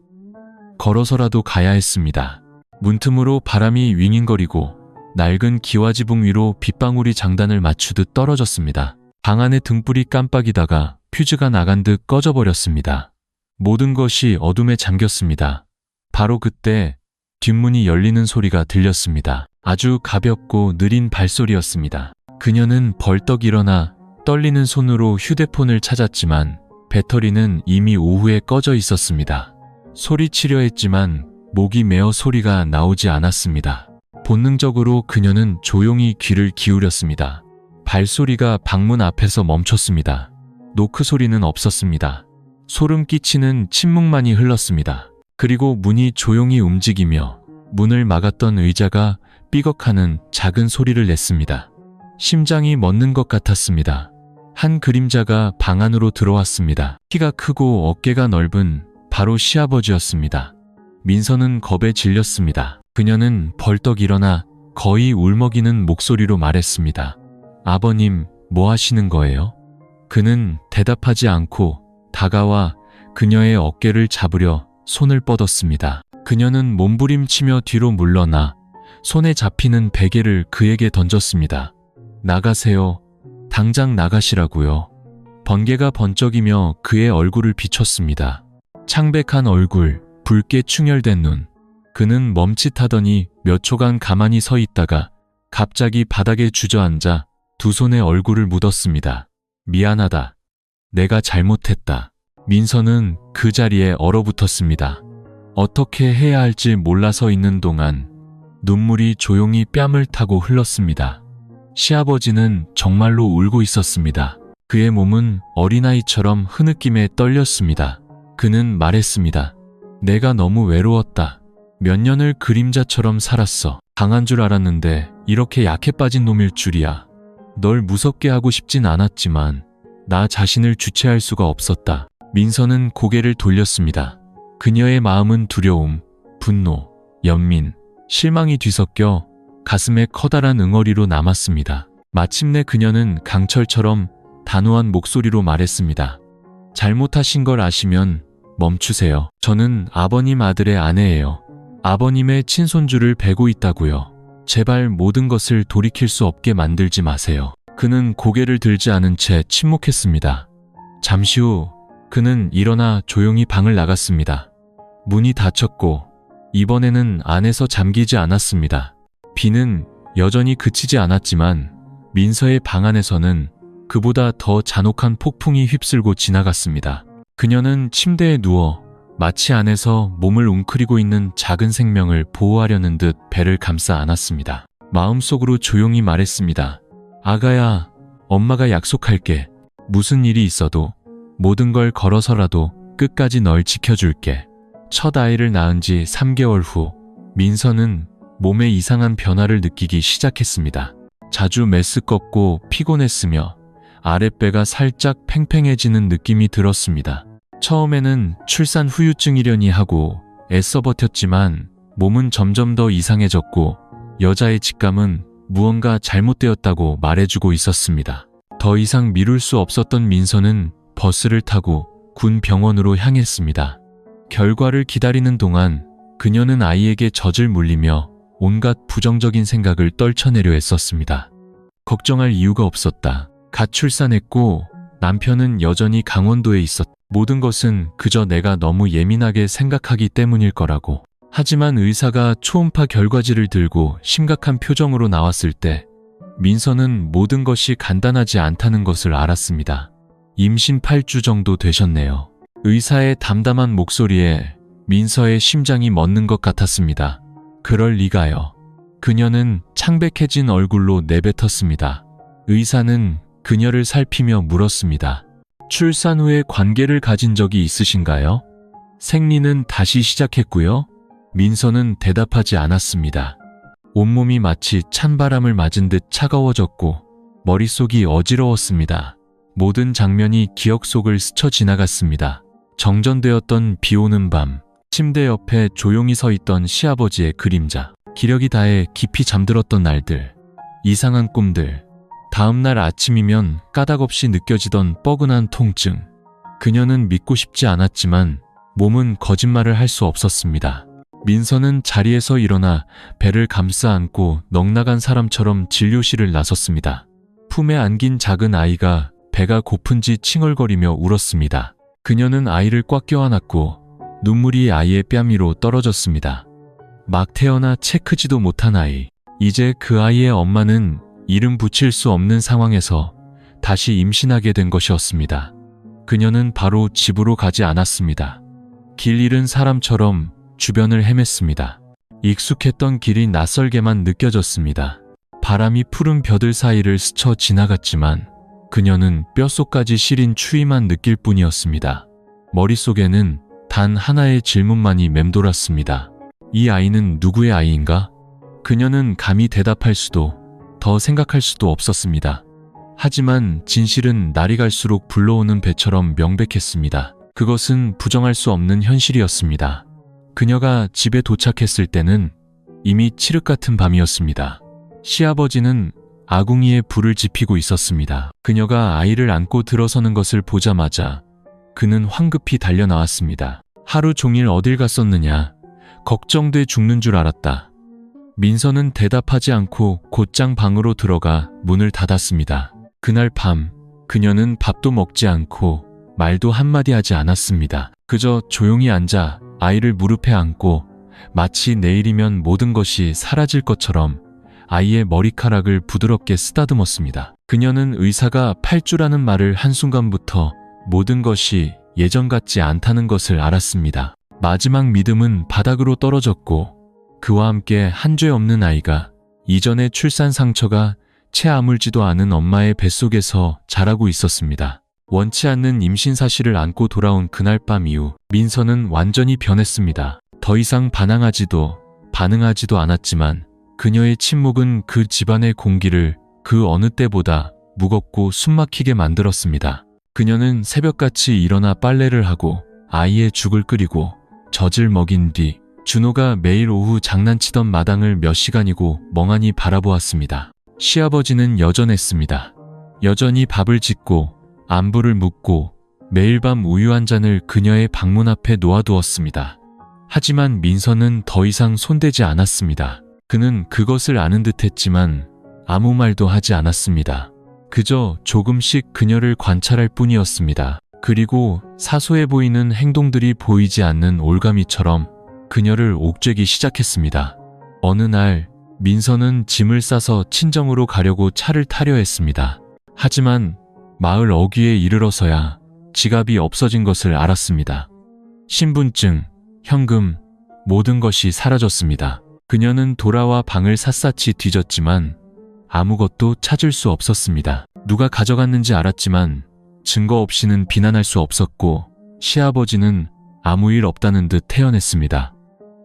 걸어서라도 가야 했습니다. 문틈으로 바람이 윙윙거리고 낡은 기와지붕 위로 빗방울이 장단을 맞추듯 떨어졌습니다. 방 안의 등불이 깜빡이다가 퓨즈가 나간 듯 꺼져버렸습니다. 모든 것이 어둠에 잠겼습니다. 바로 그때 뒷문이 열리는 소리가 들렸습니다. 아주 가볍고 느린 발소리였습니다. 그녀는 벌떡 일어나 떨리는 손으로 휴대폰을 찾았지만 배터리는 이미 오후에 꺼져 있었습니다. 소리치려 했지만 목이 메어 소리가 나오지 않았습니다. 본능적으로 그녀는 조용히 귀를 기울였습니다. 발소리가 방문 앞에서 멈췄습니다. 노크 소리는 없었습니다. 소름 끼치는 침묵만이 흘렀습니다. 그리고 문이 조용히 움직이며 문을 막았던 의자가 삐걱하는 작은 소리를 냈습니다. 심장이 멎는 것 같았습니다. 한 그림자가 방 안으로 들어왔습니다. 키가 크고 어깨가 넓은 바로 시아버지였습니다. 민서는 겁에 질렸습니다. 그녀는 벌떡 일어나 거의 울먹이는 목소리로 말했습니다. 아버님, 뭐 하시는 거예요? 그는 대답하지 않고 다가와 그녀의 어깨를 잡으려 손을 뻗었습니다. 그녀는 몸부림치며 뒤로 물러나 손에 잡히는 베개를 그에게 던졌습니다. 나가세요. 당장 나가시라고요. 번개가 번쩍이며 그의 얼굴을 비췄습니다. 창백한 얼굴, 붉게 충혈된 눈. 그는 멈칫하더니 몇 초간 가만히 서 있다가 갑자기 바닥에 주저앉아 두 손에 얼굴을 묻었습니다. 미안하다. 내가 잘못했다. 민서는 그 자리에 얼어붙었습니다. 어떻게 해야 할지 몰라 서 있는 동안 눈물이 조용히 뺨을 타고 흘렀습니다. 시아버지는 정말로 울고 있었습니다. 그의 몸은 어린아이처럼 흐느낌에 떨렸습니다. 그는 말했습니다. 내가 너무 외로웠다. 몇 년을 그림자처럼 살았어. 강한 줄 알았는데 이렇게 약해 빠진 놈일 줄이야. 널 무섭게 하고 싶진 않았지만 나 자신을 주체할 수가 없었다. 민서는 고개를 돌렸습니다. 그녀의 마음은 두려움, 분노, 연민, 실망이 뒤섞여 가슴에 커다란 응어리로 남았습니다. 마침내 그녀는 강철처럼 단호한 목소리로 말했습니다. 잘못하신 걸 아시면 멈추세요. 저는 아버님 아들의 아내예요. 아버님의 친손주를 베고 있다고요. 제발 모든 것을 돌이킬 수 없게 만들지 마세요. 그는 고개를 들지 않은 채 침묵했습니다. 잠시 후 그는 일어나 조용히 방을 나갔습니다. 문이 닫혔고 이번에는 안에서 잠기지 않았습니다. 비는 여전히 그치지 않았지만 민서의 방 안에서는 그보다 더 잔혹한 폭풍이 휩쓸고 지나갔습니다. 그녀는 침대에 누워 마치 안에서 몸을 웅크리고 있는 작은 생명을 보호하려는 듯 배를 감싸 안았습니다. 마음속으로 조용히 말했습니다. 아가야, 엄마가 약속할게. 무슨 일이 있어도 모든 걸 걸어서라도 끝까지 널 지켜줄게. 첫 아이를 낳은 지 3개월 후 민서는 몸에 이상한 변화를 느끼기 시작했습니다. 자주 메스껍고 피곤했으며 아랫배가 살짝 팽팽해지는 느낌이 들었습니다. 처음에는 출산 후유증이려니 하고 애써 버텼지만 몸은 점점 더 이상해졌고 여자의 직감은 무언가 잘못되었다고 말해주고 있었습니다. 더 이상 미룰 수 없었던 민서는 버스를 타고 군 병원으로 향했습니다. 결과를 기다리는 동안 그녀는 아이에게 젖을 물리며 온갖 부정적인 생각을 떨쳐내려 했었습니다. 걱정할 이유가 없었다. 갓 출산했고 남편은 여전히 강원도에 있었다. 모든 것은 그저 내가 너무 예민하게 생각하기 때문일 거라고. 하지만 의사가 초음파 결과지를 들고 심각한 표정으로 나왔을 때 민서는 모든 것이 간단하지 않다는 것을 알았습니다. 임신 8주 정도 되셨네요. 의사의 담담한 목소리에 민서의 심장이 멎는 것 같았습니다. 그럴 리가요. 그녀는 창백해진 얼굴로 내뱉었습니다. 의사는 그녀를 살피며 물었습니다. 출산 후에 관계를 가진 적이 있으신가요? 생리는 다시 시작했고요. 민서는 대답하지 않았습니다. 온몸이 마치 찬바람을 맞은 듯 차가워졌고 머릿속이 어지러웠습니다. 모든 장면이 기억 속을 스쳐 지나갔습니다. 정전되었던 비오는 밤, 침대 옆에 조용히 서 있던 시아버지의 그림자, 기력이 다해 깊이 잠들었던 날들, 이상한 꿈들, 다음날 아침이면 까닭없이 느껴지던 뻐근한 통증. 그녀는 믿고 싶지 않았지만 몸은 거짓말을 할 수 없었습니다. 민서는 자리에서 일어나 배를 감싸 안고 넋나간 사람처럼 진료실을 나섰습니다. 품에 안긴 작은 아이가 배가 고픈지 칭얼거리며 울었습니다. 그녀는 아이를 꽉 껴안았고 눈물이 아이의 뺨 위로 떨어졌습니다. 막 태어나 체 크지도 못한 아이. 이제 그 아이의 엄마는 이름 붙일 수 없는 상황에서 다시 임신하게 된 것이었습니다. 그녀는 바로 집으로 가지 않았습니다. 길 잃은 사람처럼 주변을 헤맸습니다. 익숙했던 길이 낯설게만 느껴졌습니다. 바람이 푸른 벼들 사이를 스쳐 지나갔지만 그녀는 뼛속까지 시린 추위만 느낄 뿐이었습니다. 머릿속에는 단 하나의 질문만이 맴돌았습니다. 이 아이는 누구의 아이인가? 그녀는 감히 대답할 수도 더 생각할 수도 없었습니다. 하지만 진실은 날이 갈수록 불러오는 배처럼 명백했습니다. 그것은 부정할 수 없는 현실이었습니다. 그녀가 집에 도착했을 때는 이미 칠흑 같은 밤이었습니다. 시아버지는 아궁이에 불을 지피고 있었습니다. 그녀가 아이를 안고 들어서는 것을 보자마자 그는 황급히 달려 나왔습니다. 하루 종일 어딜 갔었느냐. 걱정돼 죽는 줄 알았다. 민서는 대답하지 않고 곧장 방으로 들어가 문을 닫았습니다. 그날 밤 그녀는 밥도 먹지 않고 말도 한마디 하지 않았습니다. 그저 조용히 앉아 아이를 무릎에 안고 마치 내일이면 모든 것이 사라질 것처럼 아이의 머리카락을 부드럽게 쓰다듬었습니다. 그녀는 의사가 8주라는 말을 한순간부터 모든 것이 예전 같지 않다는 것을 알았습니다. 마지막 믿음은 바닥으로 떨어졌고 그와 함께 한 죄 없는 아이가 이전의 출산 상처가 채 아물지도 않은 엄마의 뱃속에서 자라고 있었습니다. 원치 않는 임신 사실을 안고 돌아온 그날 밤 이후 민서는 완전히 변했습니다. 더 이상 반응하지도 않았지만 그녀의 침묵은 그 집안의 공기를 그 어느 때보다 무겁고 숨막히게 만들었습니다. 그녀는 새벽같이 일어나 빨래를 하고 아이의 죽을 끓이고 젖을 먹인 뒤 준호가 매일 오후 장난치던 마당을 몇 시간이고 멍하니 바라보았습니다. 시아버지는 여전했습니다. 여전히 밥을 짓고 안부를 묻고 매일 밤 우유 한 잔을 그녀의 방문 앞에 놓아두었습니다. 하지만 민서는 더 이상 손대지 않았습니다. 그는 그것을 아는 듯했지만 아무 말도 하지 않았습니다. 그저 조금씩 그녀를 관찰할 뿐이었습니다. 그리고 사소해 보이는 행동들이 보이지 않는 올가미처럼 그녀를 옥죄기 시작했습니다. 어느 날 민서는 짐을 싸서 친정으로 가려고 차를 타려 했습니다. 하지만 마을 어귀에 이르러서야 지갑이 없어진 것을 알았습니다. 신분증, 현금, 모든 것이 사라졌습니다. 그녀는 돌아와 방을 샅샅이 뒤졌지만 아무것도 찾을 수 없었습니다. 누가 가져갔는지 알았지만 증거 없이는 비난할 수 없었고 시아버지는 아무 일 없다는 듯 태연했습니다.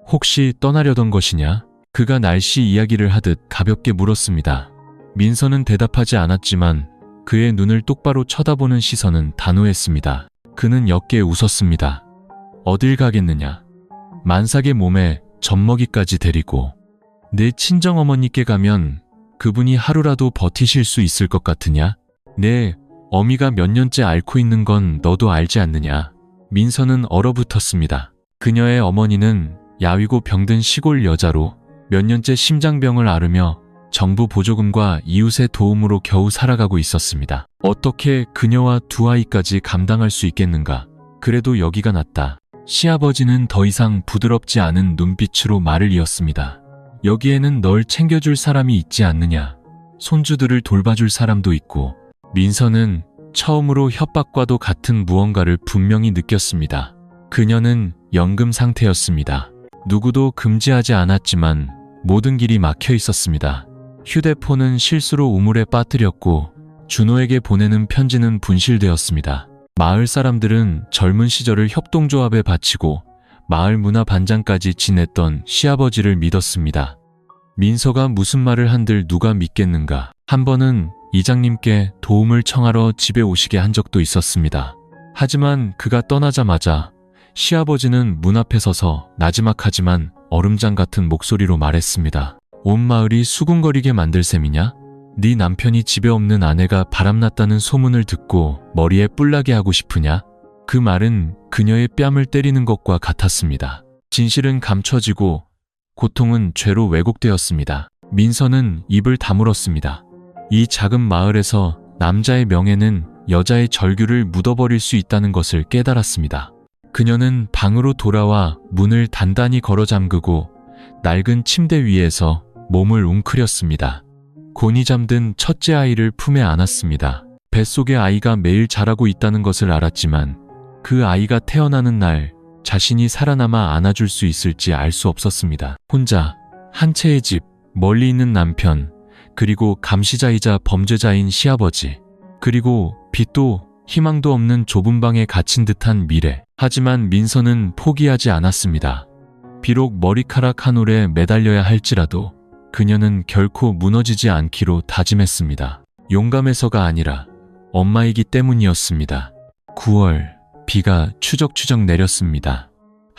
혹시 떠나려던 것이냐? 그가 날씨 이야기를 하듯 가볍게 물었습니다. 민서는 대답하지 않았지만 그의 눈을 똑바로 쳐다보는 시선은 단호했습니다. 그는 옅게 웃었습니다. 어딜 가겠느냐? 만삭의 몸에 젖먹이까지 데리고 내 친정어머니께 가면 그분이 하루라도 버티실 수 있을 것 같으냐? 내 어미가 몇 년째 앓고 있는 건 너도 알지 않느냐? 민서는 얼어붙었습니다. 그녀의 어머니는 야위고 병든 시골 여자로 몇 년째 심장병을 앓으며 정부 보조금과 이웃의 도움으로 겨우 살아가고 있었습니다. 어떻게 그녀와 두 아이까지 감당할 수 있겠는가? 그래도 여기가 낫다. 시아버지는 더 이상 부드럽지 않은 눈빛으로 말을 이었습니다. 여기에는 널 챙겨줄 사람이 있지 않느냐. 손주들을 돌봐줄 사람도 있고. 민서는 처음으로 협박과도 같은 무언가를 분명히 느꼈습니다. 그녀는 연금 상태였습니다. 누구도 금지하지 않았지만 모든 길이 막혀 있었습니다. 휴대폰은 실수로 우물에 빠뜨렸고 준호에게 보내는 편지는 분실되었습니다. 마을 사람들은 젊은 시절을 협동조합에 바치고 마을 문화 반장까지 지냈던 시아버지를 믿었습니다. 민서가 무슨 말을 한들 누가 믿겠는가. 한 번은 이장님께 도움을 청하러 집에 오시게 한 적도 있었습니다. 하지만 그가 떠나자마자 시아버지는 문 앞에 서서 나지막하지만 얼음장 같은 목소리로 말했습니다. 온 마을이 수군거리게 만들 셈이냐? 네 남편이 집에 없는 아내가 바람났다는 소문을 듣고 머리에 뿔나게 하고 싶으냐? 그 말은 그녀의 뺨을 때리는 것과 같았습니다. 진실은 감춰지고 고통은 죄로 왜곡되었습니다. 민서는 입을 다물었습니다. 이 작은 마을에서 남자의 명예는 여자의 절규를 묻어버릴 수 있다는 것을 깨달았습니다. 그녀는 방으로 돌아와 문을 단단히 걸어 잠그고 낡은 침대 위에서 몸을 웅크렸습니다. 곤히 잠든 첫째 아이를 품에 안았습니다. 뱃속의 아이가 매일 자라고 있다는 것을 알았지만 그 아이가 태어나는 날 자신이 살아남아 안아줄 수 있을지 알 수 없었습니다. 혼자 한 채의 집, 멀리 있는 남편, 그리고 감시자이자 범죄자인 시아버지, 그리고 빛도 희망도 없는 좁은 방에 갇힌 듯한 미래. 하지만 민서는 포기하지 않았습니다. 비록 머리카락 한 올에 매달려야 할지라도 그녀는 결코 무너지지 않기로 다짐했습니다. 용감해서가 아니라 엄마이기 때문이었습니다. 9월, 비가 추적추적 내렸습니다.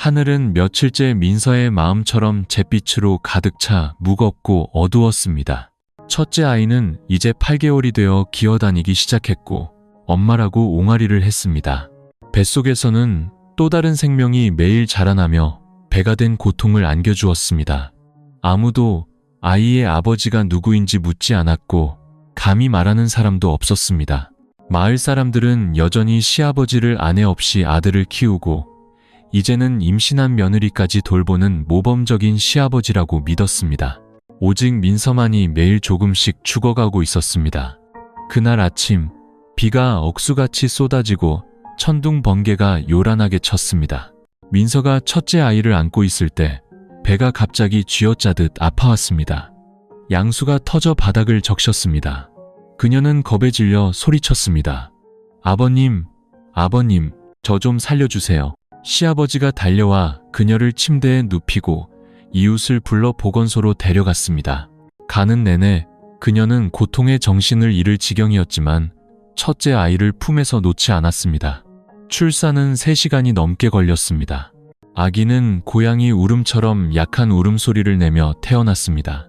하늘은 며칠째 민서의 마음처럼 잿빛으로 가득 차 무겁고 어두웠습니다. 첫째 아이는 이제 8개월이 되어 기어다니기 시작했고 엄마라고 옹알이를 했습니다. 뱃속에서는 또 다른 생명이 매일 자라나며 배가 된 고통을 안겨주었습니다. 아무도 아이의 아버지가 누구인지 묻지 않았고 감히 말하는 사람도 없었습니다. 마을 사람들은 여전히 시아버지를 아내 없이 아들을 키우고 이제는 임신한 며느리까지 돌보는 모범적인 시아버지라고 믿었습니다. 오직 민서만이 매일 조금씩 죽어가고 있었습니다. 그날 아침 비가 억수같이 쏟아지고 천둥 번개가 요란하게 쳤습니다. 민서가 첫째 아이를 안고 있을 때 배가 갑자기 쥐어짜듯 아파왔습니다. 양수가 터져 바닥을 적셨습니다. 그녀는 겁에 질려 소리쳤습니다. 아버님, 아버님, 저 좀 살려주세요. 시아버지가 달려와 그녀를 침대에 눕히고 이웃을 불러 보건소로 데려갔습니다. 가는 내내 그녀는 고통에 정신을 잃을 지경이었지만 첫째 아이를 품에서 놓지 않았습니다. 출산은 3시간이 넘게 걸렸습니다. 아기는 고양이 울음처럼 약한 울음소리를 내며 태어났습니다.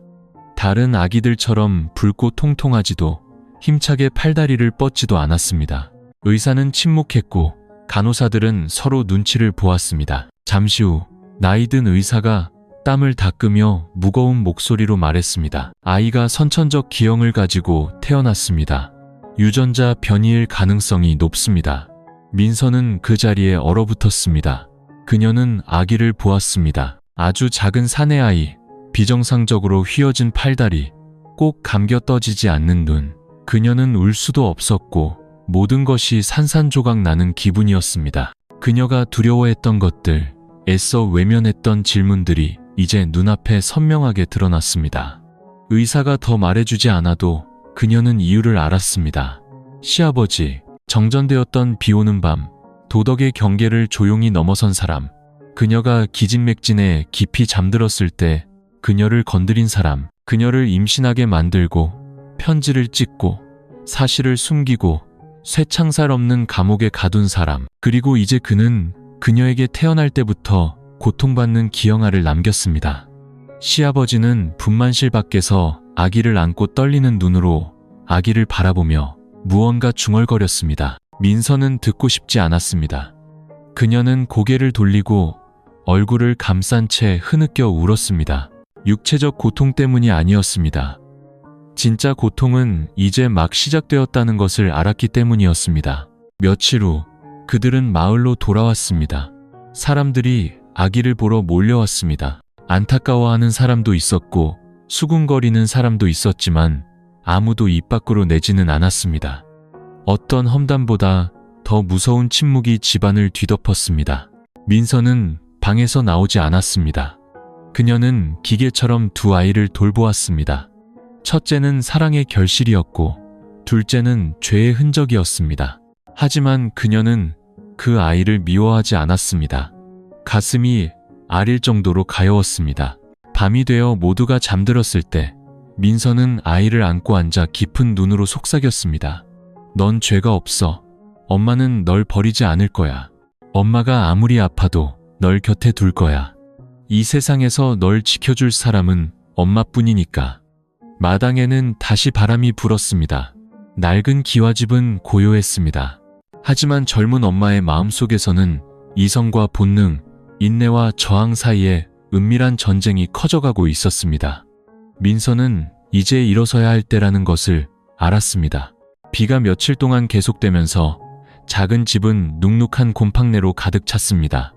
다른 아기들처럼 붉고 통통하지도 힘차게 팔다리를 뻗지도 않았습니다. 의사는 침묵했고 간호사들은 서로 눈치를 보았습니다. 잠시 후 나이 든 의사가 땀을 닦으며 무거운 목소리로 말했습니다. 아이가 선천적 기형을 가지고 태어났습니다. 유전자 변이일 가능성이 높습니다. 민서는 그 자리에 얼어붙었습니다. 그녀는 아기를 보았습니다. 아주 작은 사내 아이, 비정상적으로 휘어진 팔다리, 꼭 감겨 떠지지 않는 눈. 그녀는 울 수도 없었고 모든 것이 산산조각 나는 기분이었습니다. 그녀가 두려워했던 것들, 애써 외면했던 질문들이 이제 눈앞에 선명하게 드러났습니다. 의사가 더 말해주지 않아도 그녀는 이유를 알았습니다. 시아버지, 정전되었던 비오는 밤, 도덕의 경계를 조용히 넘어선 사람, 그녀가 기진맥진해 깊이 잠들었을 때 그녀를 건드린 사람, 그녀를 임신하게 만들고 편지를 찍고 사실을 숨기고 쇠창살 없는 감옥에 가둔 사람, 그리고 이제 그는 그녀에게 태어날 때부터 고통받는 기형아를 남겼습니다. 시아버지는 분만실 밖에서 아기를 안고 떨리는 눈으로 아기를 바라보며 무언가 중얼거렸습니다. 민서는 듣고 싶지 않았습니다. 그녀는 고개를 돌리고 얼굴을 감싼 채 흐느껴 울었습니다. 육체적 고통 때문이 아니었습니다. 진짜 고통은 이제 막 시작되었다는 것을 알았기 때문이었습니다. 며칠 후 그들은 마을로 돌아왔습니다. 사람들이 아기를 보러 몰려왔습니다. 안타까워하는 사람도 있었고 수군거리는 사람도 있었지만 아무도 입 밖으로 내지는 않았습니다. 어떤 험담보다 더 무서운 침묵이 집안을 뒤덮었습니다. 민서는 방에서 나오지 않았습니다. 그녀는 기계처럼 두 아이를 돌보았습니다. 첫째는 사랑의 결실이었고 둘째는 죄의 흔적이었습니다. 하지만 그녀는 그 아이를 미워하지 않았습니다. 가슴이 아릴 정도로 가여웠습니다. 밤이 되어 모두가 잠들었을 때 민서는 아이를 안고 앉아 깊은 눈으로 속삭였습니다. 넌 죄가 없어. 엄마는 널 버리지 않을 거야. 엄마가 아무리 아파도 널 곁에 둘 거야. 이 세상에서 널 지켜줄 사람은 엄마뿐이니까. 마당에는 다시 바람이 불었습니다. 낡은 기와집은 고요했습니다. 하지만 젊은 엄마의 마음속에서는 이성과 본능, 인내와 저항 사이에 은밀한 전쟁이 커져가고 있었습니다. 민서는 이제 일어서야 할 때라는 것을 알았습니다. 비가 며칠 동안 계속되면서 작은 집은 눅눅한 곰팡내로 가득 찼습니다.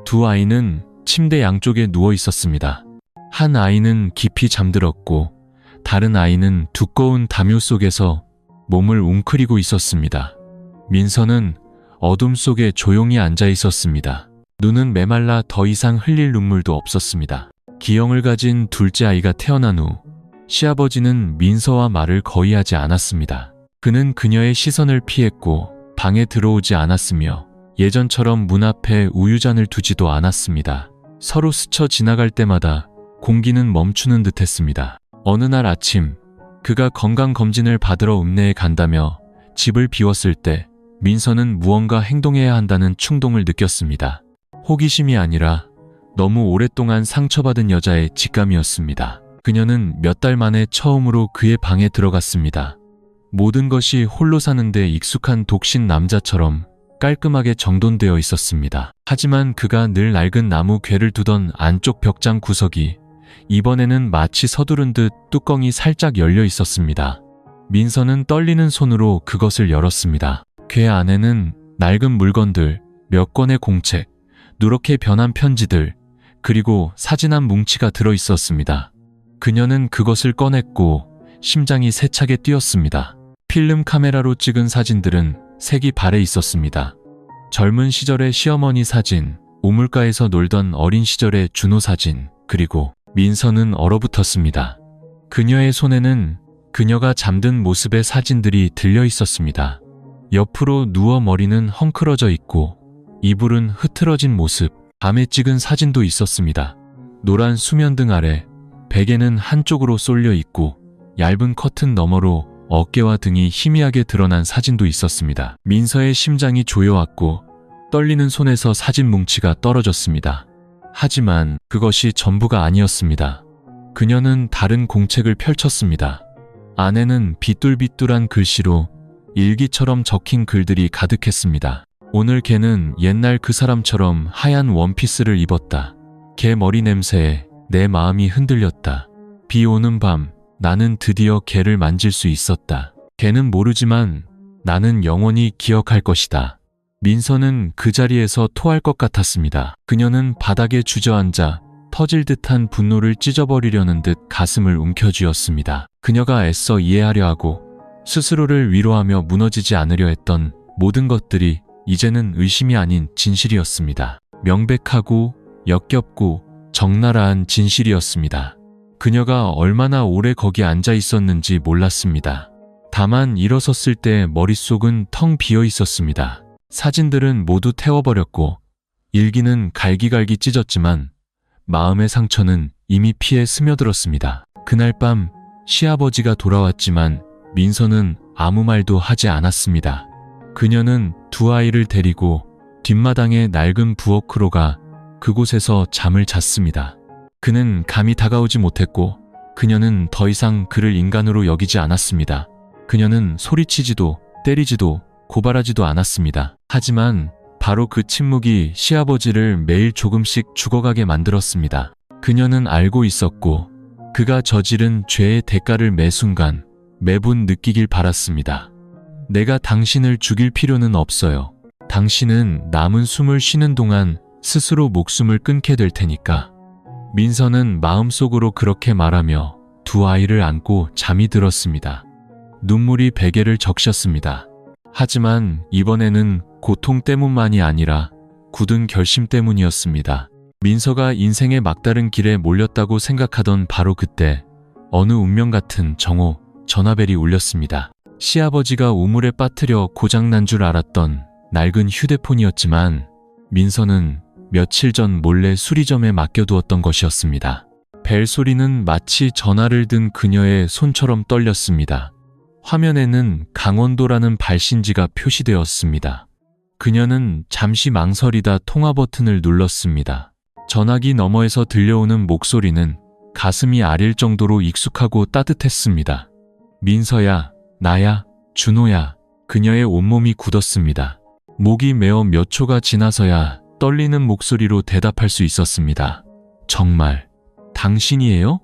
두 아이는 침대 양쪽에 누워 있었습니다. 한 아이는 깊이 잠들었고 다른 아이는 두꺼운 담요 속에서 몸을 웅크리고 있었습니다. 민서는 어둠 속에 조용히 앉아 있었습니다. 눈은 메말라 더 이상 흘릴 눈물도 없었습니다. 기형을 가진 둘째 아이가 태어난 후 시아버지는 민서와 말을 거의 하지 않았습니다. 그는 그녀의 시선을 피했고 방에 들어오지 않았으며 예전처럼 문 앞에 우유잔을 두지도 않았습니다. 서로 스쳐 지나갈 때마다 공기는 멈추는 듯했습니다. 어느 날 아침 그가 건강검진을 받으러 읍내에 간다며 집을 비웠을 때 민서는 무언가 행동해야 한다는 충동을 느꼈습니다. 호기심이 아니라 너무 오랫동안 상처받은 여자의 직감이었습니다. 그녀는 몇 달 만에 처음으로 그의 방에 들어갔습니다. 모든 것이 홀로 사는데 익숙한 독신 남자처럼 깔끔하게 정돈되어 있었습니다. 하지만 그가 늘 낡은 나무 궤를 두던 안쪽 벽장 구석이 이번에는 마치 서두른 듯 뚜껑이 살짝 열려 있었습니다. 민서는 떨리는 손으로 그것을 열었습니다. 궤 안에는 낡은 물건들, 몇 권의 공책, 누렇게 변한 편지들, 그리고 사진 한 뭉치가 들어 있었습니다. 그녀는 그것을 꺼냈고 심장이 세차게 뛰었습니다. 필름 카메라로 찍은 사진들은 색이 발해 있었습니다. 젊은 시절의 시어머니 사진, 우물가에서 놀던 어린 시절의 준호 사진, 그리고 민서는 얼어붙었습니다. 그녀의 손에는 그녀가 잠든 모습의 사진들이 들려 있었습니다. 옆으로 누워 머리는 헝클어져 있고 이불은 흐트러진 모습, 밤에 찍은 사진도 있었습니다. 노란 수면등 아래 베개는 한쪽으로 쏠려 있고 얇은 커튼 너머로 어깨와 등이 희미하게 드러난 사진도 있었습니다. 민서의 심장이 조여왔고 떨리는 손에서 사진 뭉치가 떨어졌습니다. 하지만 그것이 전부가 아니었습니다. 그녀는 다른 공책을 펼쳤습니다. 안에는 비뚤비뚤한 글씨로 일기처럼 적힌 글들이 가득했습니다. 오늘 걔는 옛날 그 사람처럼 하얀 원피스를 입었다. 걔 머리 냄새에 내 마음이 흔들렸다. 비 오는 밤 나는 드디어 걔를 만질 수 있었다. 걔는 모르지만 나는 영원히 기억할 것이다. 민서는 그 자리에서 토할 것 같았습니다. 그녀는 바닥에 주저앉아 터질 듯한 분노를 찢어버리려는 듯 가슴을 움켜쥐었습니다. 그녀가 애써 이해하려 하고 스스로를 위로하며 무너지지 않으려 했던 모든 것들이 이제는 의심이 아닌 진실이었습니다. 명백하고 역겹고 적나라한 진실이었습니다. 그녀가 얼마나 오래 거기 앉아 있었는지 몰랐습니다. 다만 일어섰을 때 머릿속은 텅 비어 있었습니다. 사진들은 모두 태워버렸고 일기는 갈기갈기 찢었지만 마음의 상처는 이미 피에 스며들었습니다. 그날 밤 시아버지가 돌아왔지만 민서는 아무 말도 하지 않았습니다. 그녀는 두 아이를 데리고 뒷마당의 낡은 부엌으로 가 그곳에서 잠을 잤습니다. 그는 감히 다가오지 못했고 그녀는 더 이상 그를 인간으로 여기지 않았습니다. 그녀는 소리치지도 때리지도 고발하지도 않았습니다. 하지만 바로 그 침묵이 시아버지를 매일 조금씩 죽어가게 만들었습니다. 그녀는 알고 있었고 그가 저지른 죄의 대가를 매 순간 매분 느끼길 바랐습니다. 내가 당신을 죽일 필요는 없어요. 당신은 남은 숨을 쉬는 동안 스스로 목숨을 끊게 될 테니까. 민서는 마음속으로 그렇게 말하며 두 아이를 안고 잠이 들었습니다. 눈물이 베개를 적셨습니다. 하지만 이번에는 고통 때문만이 아니라 굳은 결심 때문이었습니다. 민서가 인생의 막다른 길에 몰렸다고 생각하던 바로 그때 어느 운명 같은 정오 전화벨이 울렸습니다. 시아버지가 우물에 빠뜨려 고장난 줄 알았던 낡은 휴대폰이었지만 민서는 며칠 전 몰래 수리점에 맡겨두었던 것이었습니다. 벨 소리는 마치 전화를 든 그녀의 손처럼 떨렸습니다. 화면에는 강원도라는 발신지가 표시되었습니다. 그녀는 잠시 망설이다 통화 버튼을 눌렀습니다. 전화기 너머에서 들려오는 목소리는 가슴이 아릴 정도로 익숙하고 따뜻했습니다. 민서야, 나야, 준호야. 그녀의 온몸이 굳었습니다. 목이 메어 몇 초가 지나서야 떨리는 목소리로 대답할 수 있었습니다. 정말 당신이에요?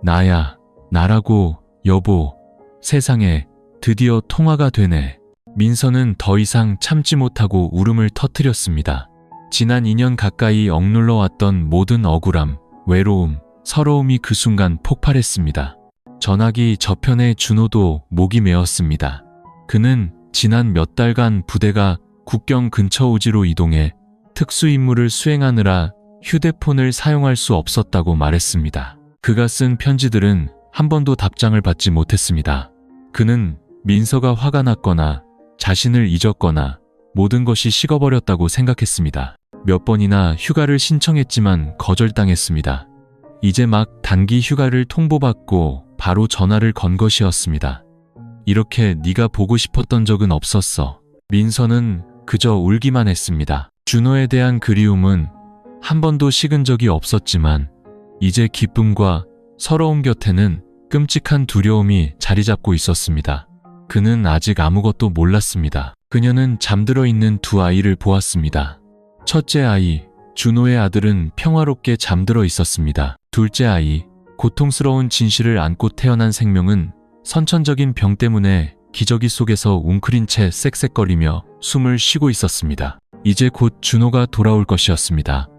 나야, 나라고, 여보. 세상에 드디어 통화가 되네. 민서는 더 이상 참지 못하고 울음을 터뜨렸습니다. 지난 2년 가까이 억눌러 왔던 모든 억울함, 외로움, 서러움이 그 순간 폭발했습니다. 전화기 저편의 준호도 목이 메었습니다. 그는 지난 몇 달간 부대가 국경 근처 오지로 이동해 특수임무를 수행하느라 휴대폰을 사용할 수 없었다고 말했습니다. 그가 쓴 편지들은 한 번도 답장을 받지 못했습니다. 그는 민서가 화가 났거나 자신을 잊었거나 모든 것이 식어버렸다고 생각했습니다. 몇 번이나 휴가를 신청했지만 거절당했습니다. 이제 막 단기 휴가를 통보받고 바로 전화를 건 것이었습니다. 이렇게 네가 보고 싶었던 적은 없었어. 민서는 그저 울기만 했습니다. 준호에 대한 그리움은 한 번도 식은 적이 없었지만 이제 기쁨과 서러움 곁에는 끔찍한 두려움이 자리 잡고 있었습니다. 그는 아직 아무것도 몰랐습니다. 그녀는 잠들어 있는 두 아이를 보았습니다. 첫째 아이, 준호의 아들은 평화롭게 잠들어 있었습니다. 둘째 아이, 고통스러운 진실을 안고 태어난 생명은 선천적인 병 때문에 기저귀 속에서 웅크린 채 쌕쌕거리며 숨을 쉬고 있었습니다. 이제 곧 준호가 돌아올 것이었습니다.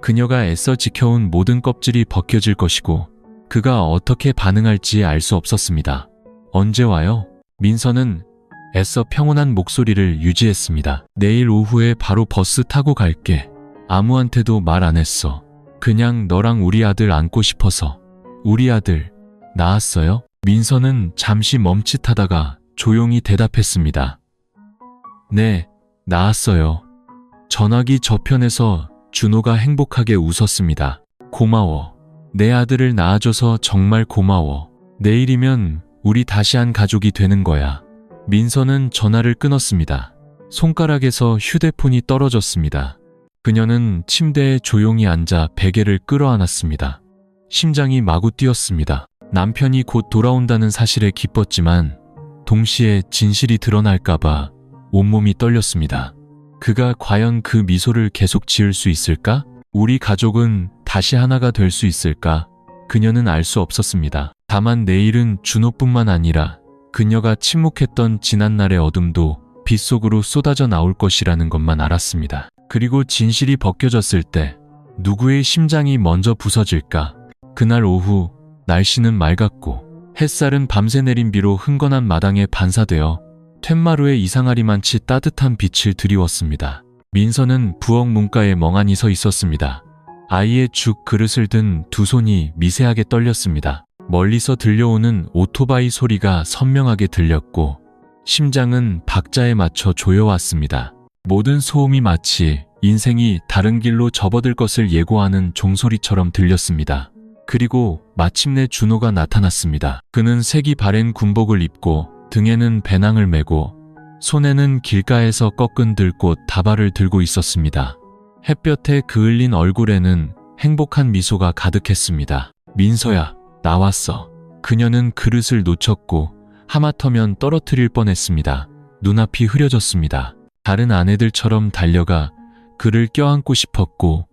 그녀가 애써 지켜온 모든 껍질이 벗겨질 것이고 그가 어떻게 반응할지 알 수 없었습니다. 언제 와요? 민서는 애써 평온한 목소리를 유지했습니다. 내일 오후에 바로 버스 타고 갈게. 아무한테도 말 안 했어. 그냥 너랑 우리 아들 안고 싶어서. 우리 아들, 낳았어요? 민서는 잠시 멈칫하다가 조용히 대답했습니다. 네, 낳았어요. 전화기 저편에서 준호가 행복하게 웃었습니다. 고마워. 내 아들을 낳아줘서 정말 고마워. 내일이면 우리 다시 한 가족이 되는 거야. 민서는 전화를 끊었습니다. 손가락에서 휴대폰이 떨어졌습니다. 그녀는 침대에 조용히 앉아 베개를 끌어안았습니다. 심장이 마구 뛰었습니다. 남편이 곧 돌아온다는 사실에 기뻤지만 동시에 진실이 드러날까봐 온몸이 떨렸습니다. 그가 과연 그 미소를 계속 지을 수 있을까? 우리 가족은 다시 하나가 될 수 있을까? 그녀는 알 수 없었습니다. 다만 내일은 준호뿐만 아니라 그녀가 침묵했던 지난날의 어둠도 빗속으로 쏟아져 나올 것이라는 것만 알았습니다. 그리고 진실이 벗겨졌을 때 누구의 심장이 먼저 부서질까? 그날 오후 날씨는 맑았고 햇살은 밤새 내린 비로 흥건한 마당에 반사되어 툇마루에 이상하리만치 따뜻한 빛을 드리웠습니다. 민서는 부엌 문가에 멍하니 서 있었습니다. 아이의 죽 그릇을 든 두 손이 미세하게 떨렸습니다. 멀리서 들려오는 오토바이 소리가 선명하게 들렸고 심장은 박자에 맞춰 조여왔습니다. 모든 소음이 마치 인생이 다른 길로 접어들 것을 예고하는 종소리처럼 들렸습니다. 그리고 마침내 준호가 나타났습니다. 그는 색이 바랜 군복을 입고 등에는 배낭을 메고 손에는 길가에서 꺾은 들꽃 다발을 들고 있었습니다. 햇볕에 그을린 얼굴에는 행복한 미소가 가득했습니다. 민서야, 나왔어. 그녀는 그릇을 놓쳤고 하마터면 떨어뜨릴 뻔했습니다. 눈앞이 흐려졌습니다. 다른 아내들처럼 달려가 그를 껴안고 싶었고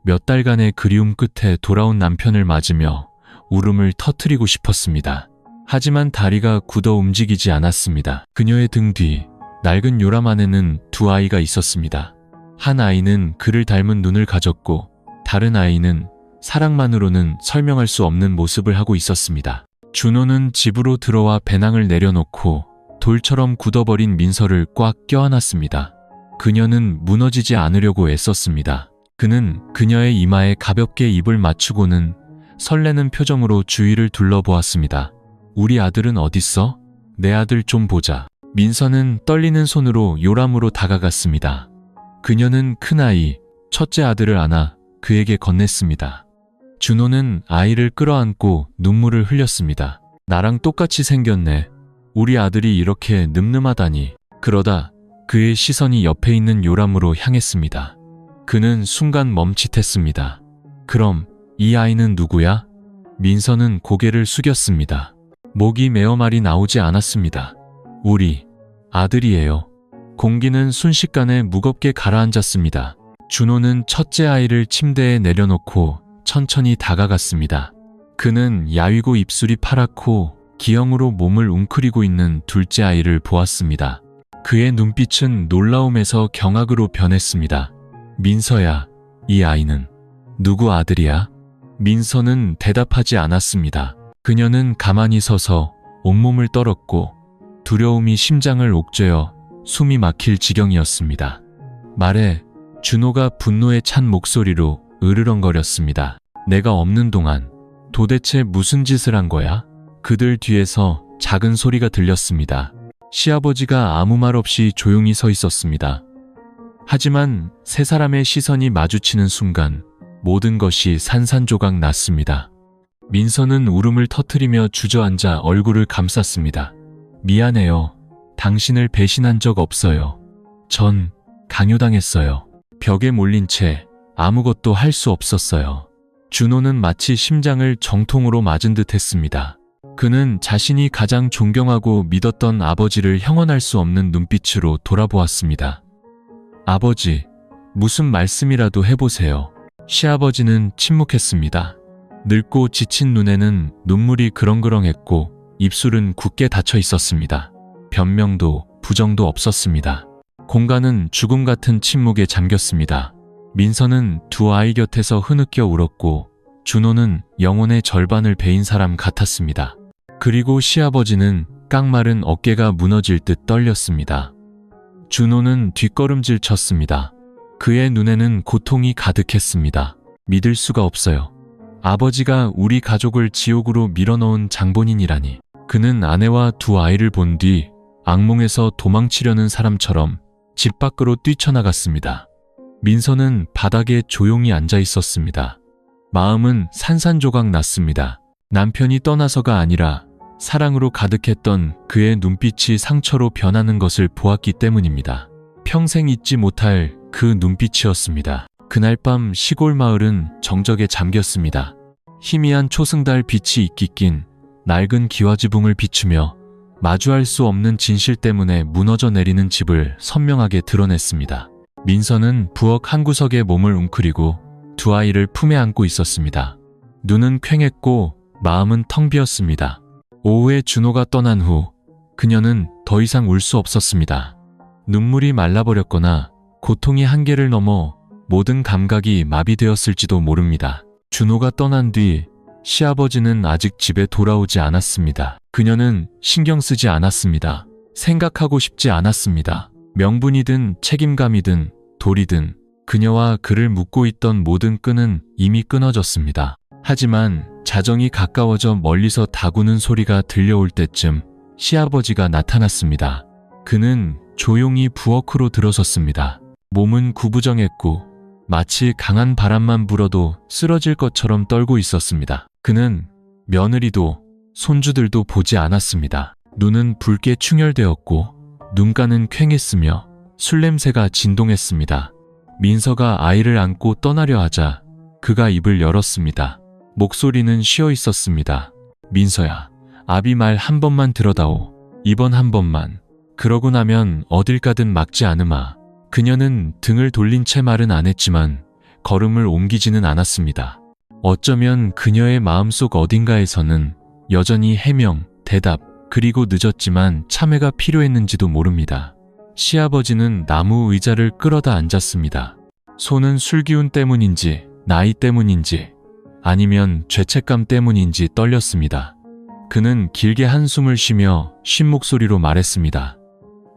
몇 달간의 그리움 끝에 돌아온 남편을 맞으며 울음을 터뜨리고 싶었습니다. 하지만 다리가 굳어 움직이지 않았습니다. 그녀의 등 뒤 낡은 요람 안에는 두 아이가 있었습니다. 한 아이는 그를 닮은 눈을 가졌고 다른 아이는 사랑만으로는 설명할 수 없는 모습을 하고 있었습니다. 준호는 집으로 들어와 배낭을 내려놓고 돌처럼 굳어버린 민서를 꽉 껴안았습니다. 그녀는 무너지지 않으려고 애썼습니다. 그는 그녀의 이마에 가볍게 입을 맞추고는 설레는 표정으로 주위를 둘러보았습니다. 우리 아들은 어딨어? 내 아들 좀 보자. 민서는 떨리는 손으로 요람으로 다가갔습니다. 그녀는 큰아이, 첫째 아들을 안아 그에게 건넸습니다. 준호는 아이를 끌어안고 눈물을 흘렸습니다. 나랑 똑같이 생겼네. 우리 아들이 이렇게 늠름하다니. 그러다 그의 시선이 옆에 있는 요람으로 향했습니다. 그는 순간 멈칫했습니다. 그럼 이 아이는 누구야? 민서는 고개를 숙였습니다. 목이 메어 말이 나오지 않았습니다. 우리 아들이에요. 공기는 순식간에 무겁게 가라앉았습니다. 준호는 첫째 아이를 침대에 내려놓고 천천히 다가갔습니다. 그는 야위고 입술이 파랗고 기형으로 몸을 웅크리고 있는 둘째 아이를 보았습니다. 그의 눈빛은 놀라움에서 경악으로 변했습니다. 민서야, 이 아이는 누구 아들이야? 민서는 대답하지 않았습니다. 그녀는 가만히 서서 온몸을 떨었고 두려움이 심장을 옥죄어 숨이 막힐 지경이었습니다. 말해, 준호가 분노에 찬 목소리로 으르렁거렸습니다. 내가 없는 동안 도대체 무슨 짓을 한 거야? 그들 뒤에서 작은 소리가 들렸습니다. 시아버지가 아무 말 없이 조용히 서 있었습니다. 하지만 세 사람의 시선이 마주치는 순간 모든 것이 산산조각 났습니다. 민서는 울음을 터뜨리며 주저앉아 얼굴을 감쌌습니다. 미안해요. 당신을 배신한 적 없어요. 전 강요당했어요. 벽에 몰린 채 아무것도 할 수 없었어요. 준호는 마치 심장을 정통으로 맞은 듯 했습니다. 그는 자신이 가장 존경하고 믿었던 아버지를 형언할 수 없는 눈빛으로 돌아보았습니다. 아버지, 무슨 말씀이라도 해보세요. 시아버지는 침묵했습니다. 늙고 지친 눈에는 눈물이 그렁그렁했고 입술은 굳게 닫혀 있었습니다. 변명도 부정도 없었습니다. 공간은 죽음 같은 침묵에 잠겼습니다. 민서는 두 아이 곁에서 흐느껴 울었고 준호는 영혼의 절반을 베인 사람 같았습니다. 그리고 시아버지는 깡마른 어깨가 무너질 듯 떨렸습니다. 준호는 뒷걸음질 쳤습니다. 그의 눈에는 고통이 가득했습니다. 믿을 수가 없어요. 아버지가 우리 가족을 지옥으로 밀어넣은 장본인이라니. 그는 아내와 두 아이를 본 뒤 악몽에서 도망치려는 사람처럼 집 밖으로 뛰쳐나갔습니다. 민서는 바닥에 조용히 앉아 있었습니다. 마음은 산산조각 났습니다. 남편이 떠나서가 아니라 사랑으로 가득했던 그의 눈빛이 상처로 변하는 것을 보았기 때문입니다. 평생 잊지 못할 그 눈빛이었습니다. 그날 밤 시골 마을은 정적에 잠겼습니다. 희미한 초승달 빛이 이끼 낀 낡은 기와지붕을 비추며 마주할 수 없는 진실 때문에 무너져 내리는 집을 선명하게 드러냈습니다. 민서는 부엌 한 구석에 몸을 웅크리고 두 아이를 품에 안고 있었습니다. 눈은 퀭했고 마음은 텅 비었습니다. 오후에 준호가 떠난 후 그녀는 더 이상 울 수 없었습니다. 눈물이 말라버렸거나 고통이 한계를 넘어 모든 감각이 마비되었을지도 모릅니다. 준호가 떠난 뒤 시아버지는 아직 집에 돌아오지 않았습니다. 그녀는 신경 쓰지 않았습니다. 생각하고 싶지 않았습니다. 명분이든 책임감이든 돌이든 그녀와 그를 묶고 있던 모든 끈은 이미 끊어졌습니다. 하지만 자정이 가까워져 멀리서 다구는 소리가 들려올 때쯤 시아버지가 나타났습니다. 그는 조용히 부엌으로 들어섰습니다. 몸은 구부정했고 마치 강한 바람만 불어도 쓰러질 것처럼 떨고 있었습니다. 그는 며느리도 손주들도 보지 않았습니다. 눈은 붉게 충혈되었고 눈가는 퀭했으며 술 냄새가 진동했습니다. 민서가 아이를 안고 떠나려 하자 그가 입을 열었습니다. 목소리는 쉬어 있었습니다. 민서야, 아비 말 한 번만 들어다오. 이번 한 번만. 그러고 나면 어딜 가든 막지 않으마. 그녀는 등을 돌린 채 말은 안 했지만 걸음을 옮기지는 않았습니다. 어쩌면 그녀의 마음속 어딘가에서는 여전히 해명, 대답, 그리고 늦었지만 참회가 필요했는지도 모릅니다. 시아버지는 나무 의자를 끌어다 앉았습니다. 손은 술기운 때문인지 나이 때문인지 아니면 죄책감 때문인지 떨렸습니다. 그는 길게 한숨을 쉬며 쉰 목소리로 말했습니다.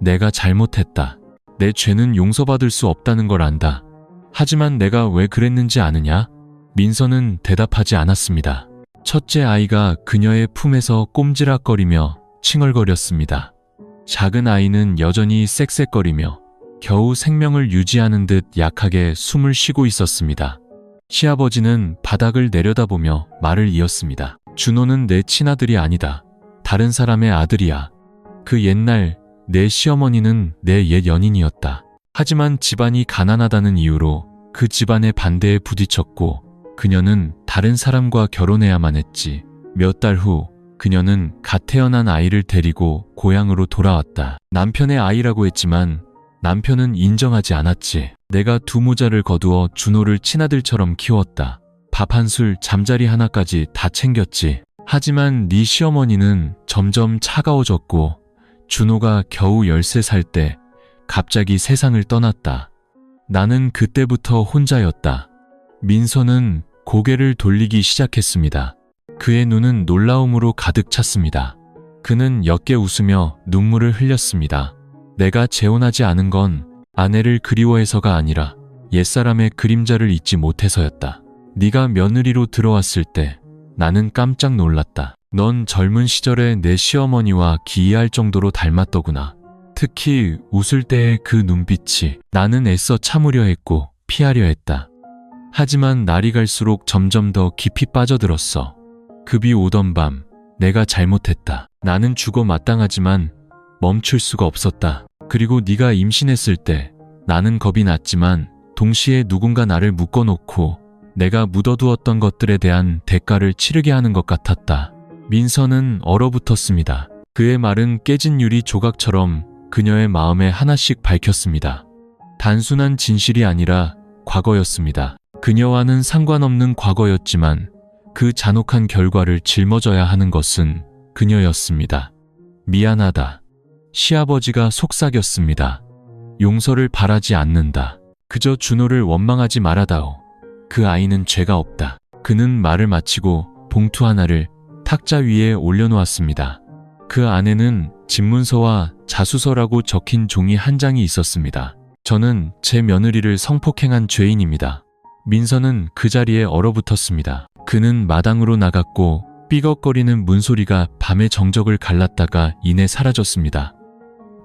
내가 잘못했다. 내 죄는 용서받을 수 없다는 걸 안다. 하지만 내가 왜 그랬는지 아느냐? 민서는 대답하지 않았습니다. 첫째 아이가 그녀의 품에서 꼼지락거리며 칭얼거렸습니다. 작은 아이는 여전히 쌕쌕거리며 겨우 생명을 유지하는 듯 약하게 숨을 쉬고 있었습니다. 시아버지는 바닥을 내려다보며 말을 이었습니다. 준호는 내 친아들이 아니다. 다른 사람의 아들이야. 그 옛날 내 시어머니는 내 옛 연인이었다. 하지만 집안이 가난하다는 이유로 그 집안의 반대에 부딪혔고 그녀는 다른 사람과 결혼해야만 했지. 몇 달 후 그녀는 갓 태어난 아이를 데리고 고향으로 돌아왔다. 남편의 아이라고 했지만 남편은 인정하지 않았지. 내가 두 모자를 거두어 준호를 친아들처럼 키웠다. 밥 한 술, 잠자리 하나까지 다 챙겼지. 하지만 네 시어머니는 점점 차가워졌고 준호가 겨우 13살 때 갑자기 세상을 떠났다. 나는 그때부터 혼자였다. 민서는 고개를 돌리기 시작했습니다. 그의 눈은 놀라움으로 가득 찼습니다. 그는 옅게 웃으며 눈물을 흘렸습니다. 내가 재혼하지 않은 건 아내를 그리워해서가 아니라 옛사람의 그림자를 잊지 못해서였다. 네가 며느리로 들어왔을 때 나는 깜짝 놀랐다. 넌 젊은 시절에 내 시어머니와 기이할 정도로 닮았더구나. 특히 웃을 때의 그 눈빛이. 나는 애써 참으려 했고 피하려 했다. 하지만 날이 갈수록 점점 더 깊이 빠져들었어. 급이 오던 밤 내가 잘못했다. 나는 죽어 마땅하지만 멈출 수가 없었다. 그리고 네가 임신했을 때 나는 겁이 났지만 동시에 누군가 나를 묶어놓고 내가 묻어두었던 것들에 대한 대가를 치르게 하는 것 같았다. 민서는 얼어붙었습니다. 그의 말은 깨진 유리 조각처럼 그녀의 마음에 하나씩 밝혔습니다. 단순한 진실이 아니라 과거였습니다. 그녀와는 상관없는 과거였지만 그 잔혹한 결과를 짊어져야 하는 것은 그녀였습니다. 미안하다. 시아버지가 속삭였습니다. 용서를 바라지 않는다. 그저 준호를 원망하지 말아다오. 그 아이는 죄가 없다. 그는 말을 마치고 봉투 하나를 탁자 위에 올려놓았습니다. 그 안에는 집문서와 자수서라고 적힌 종이 한 장이 있었습니다. 저는 제 며느리를 성폭행한 죄인입니다. 민서는 그 자리에 얼어붙었습니다. 그는 마당으로 나갔고 삐걱거리는 문소리가 밤의 정적을 갈랐다가 이내 사라졌습니다.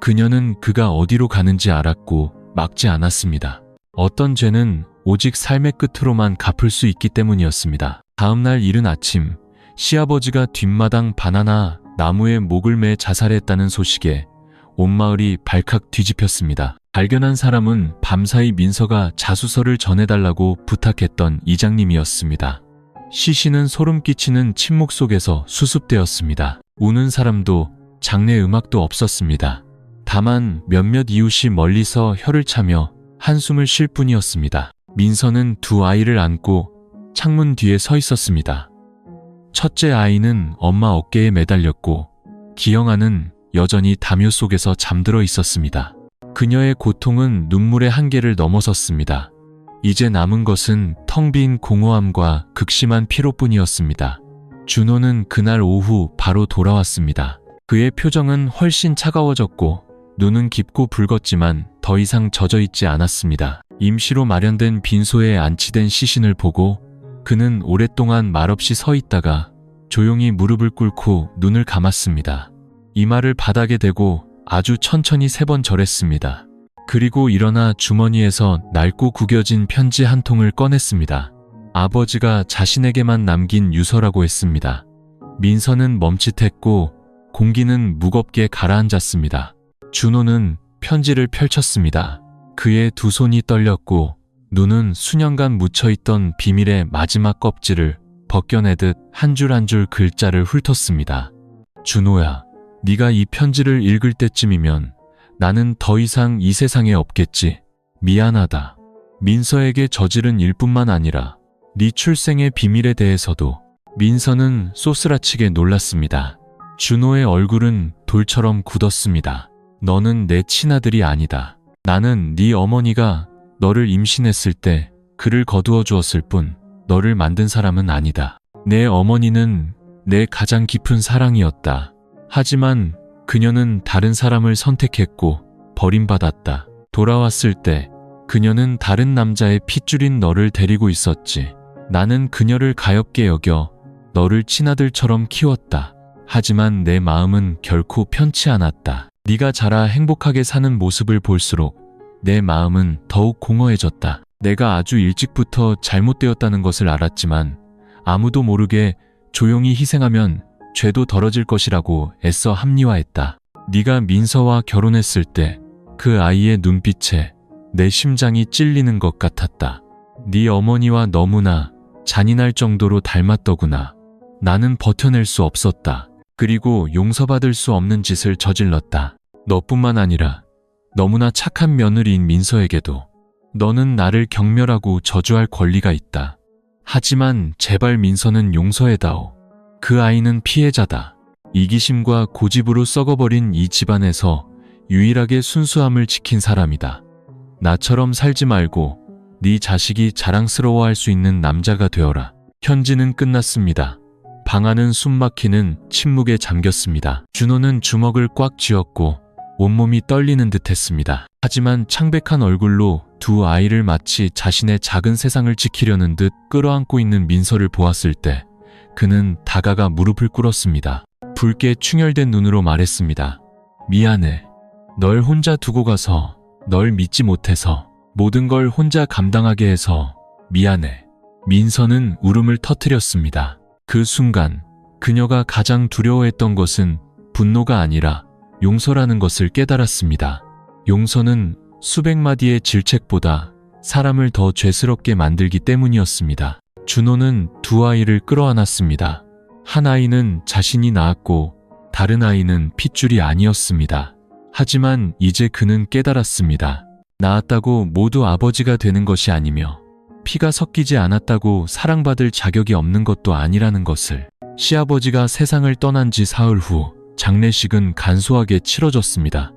그녀는 그가 어디로 가는지 알았고 막지 않았습니다. 어떤 죄는 오직 삶의 끝으로만 갚을 수 있기 때문이었습니다. 다음날 이른 아침, 시아버지가 뒷마당 바나나 나무에 목을 매 자살했다는 소식에 온 마을이 발칵 뒤집혔습니다. 발견한 사람은 밤사이 민서가 자수서를 전해달라고 부탁했던 이장님이었습니다. 시신은 소름 끼치는 침묵 속에서 수습되었습니다. 우는 사람도 장례 음악도 없었습니다. 다만 몇몇 이웃이 멀리서 혀를 차며 한숨을 쉴 뿐이었습니다. 민서는 두 아이를 안고 창문 뒤에 서 있었습니다. 첫째 아이는 엄마 어깨에 매달렸고 기영아는 여전히 담요 속에서 잠들어 있었습니다. 그녀의 고통은 눈물의 한계를 넘어섰습니다. 이제 남은 것은 텅 빈 공허함과 극심한 피로뿐이었습니다. 준호는 그날 오후 바로 돌아왔습니다. 그의 표정은 훨씬 차가워졌고 눈은 깊고 붉었지만 더 이상 젖어있지 않았습니다. 임시로 마련된 빈소에 안치된 시신을 보고 그는 오랫동안 말없이 서 있다가 조용히 무릎을 꿇고 눈을 감았습니다. 이마를 바닥에 대고 아주 천천히 3번 절했습니다. 그리고 일어나 주머니에서 낡고 구겨진 편지 한 통을 꺼냈습니다. 아버지가 자신에게만 남긴 유서라고 했습니다. 민서는 멈칫했고 공기는 무겁게 가라앉았습니다. 준호는 편지를 펼쳤습니다. 그의 두 손이 떨렸고 눈은 수년간 묻혀있던 비밀의 마지막 껍질을 벗겨내듯 한 줄 한 줄 글자를 훑었습니다. 준호야, 네가 이 편지를 읽을 때쯤이면 나는 더 이상 이 세상에 없겠지. 미안하다. 민서에게 저지른 일뿐만 아니라 네 출생의 비밀에 대해서도. 민서는 쏘스라치게 놀랐습니다. 준호의 얼굴은 돌처럼 굳었습니다. 너는 내 친아들이 아니다. 나는 네 어머니가 너를 임신했을 때 그를 거두어 주었을 뿐 너를 만든 사람은 아니다. 내 어머니는 내 가장 깊은 사랑이었다. 하지만 그녀는 다른 사람을 선택했고 버림받았다. 돌아왔을 때 그녀는 다른 남자의 핏줄인 너를 데리고 있었지. 나는 그녀를 가엾게 여겨 너를 친아들처럼 키웠다. 하지만 내 마음은 결코 편치 않았다. 네가 자라 행복하게 사는 모습을 볼수록 내 마음은 더욱 공허해졌다. 내가 아주 일찍부터 잘못되었다는 것을 알았지만 아무도 모르게 조용히 희생하면 죄도 덜어질 것이라고 애써 합리화했다. 네가 민서와 결혼했을 때 그 아이의 눈빛에 내 심장이 찔리는 것 같았다. 네 어머니와 너무나 잔인할 정도로 닮았더구나. 나는 버텨낼 수 없었다. 그리고 용서받을 수 없는 짓을 저질렀다. 너뿐만 아니라 너무나 착한 며느리인 민서에게도. 너는 나를 경멸하고 저주할 권리가 있다. 하지만 제발 민서는 용서해다오. 그 아이는 피해자다. 이기심과 고집으로 썩어버린 이 집안에서 유일하게 순수함을 지킨 사람이다. 나처럼 살지 말고 네 자식이 자랑스러워할 수 있는 남자가 되어라. 편지는 끝났습니다. 방 안은 숨막히는 침묵에 잠겼습니다. 준호는 주먹을 꽉 쥐었고 온몸이 떨리는 듯 했습니다. 하지만 창백한 얼굴로 두 아이를 마치 자신의 작은 세상을 지키려는 듯 끌어안고 있는 민서를 보았을 때 그는 다가가 무릎을 꿇었습니다. 붉게 충혈된 눈으로 말했습니다. 미안해. 널 혼자 두고 가서, 널 믿지 못해서, 모든 걸 혼자 감당하게 해서 미안해. 민서는 울음을 터뜨렸습니다. 그 순간 그녀가 가장 두려워했던 것은 분노가 아니라 용서라는 것을 깨달았습니다. 용서는 수백 마디의 질책보다 사람을 더 죄스럽게 만들기 때문이었습니다. 준호는 두 아이를 끌어안았습니다. 한 아이는 자신이 낳았고 다른 아이는 핏줄이 아니었습니다. 하지만 이제 그는 깨달았습니다. 낳았다고 모두 아버지가 되는 것이 아니며 피가 섞이지 않았다고 사랑받을 자격이 없는 것도 아니라는 것을. 시아버지가 세상을 떠난 지 사흘 후 장례식은 간소하게 치러졌습니다.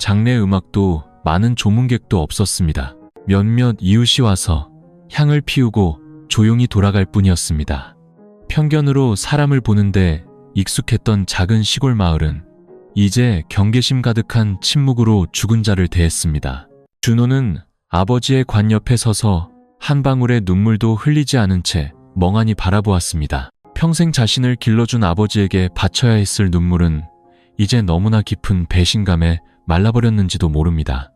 장례 음악도 많은 조문객도 없었습니다. 몇몇 이웃이 와서 향을 피우고 조용히 돌아갈 뿐이었습니다. 편견으로 사람을 보는데 익숙했던 작은 시골 마을은 이제 경계심 가득한 침묵으로 죽은 자를 대했습니다. 준호는 아버지의 관 옆에 서서 한 방울의 눈물도 흘리지 않은 채 멍하니 바라보았습니다. 평생 자신을 길러준 아버지에게 바쳐야 했을 눈물은 이제 너무나 깊은 배신감에 말라버렸는지도 모릅니다.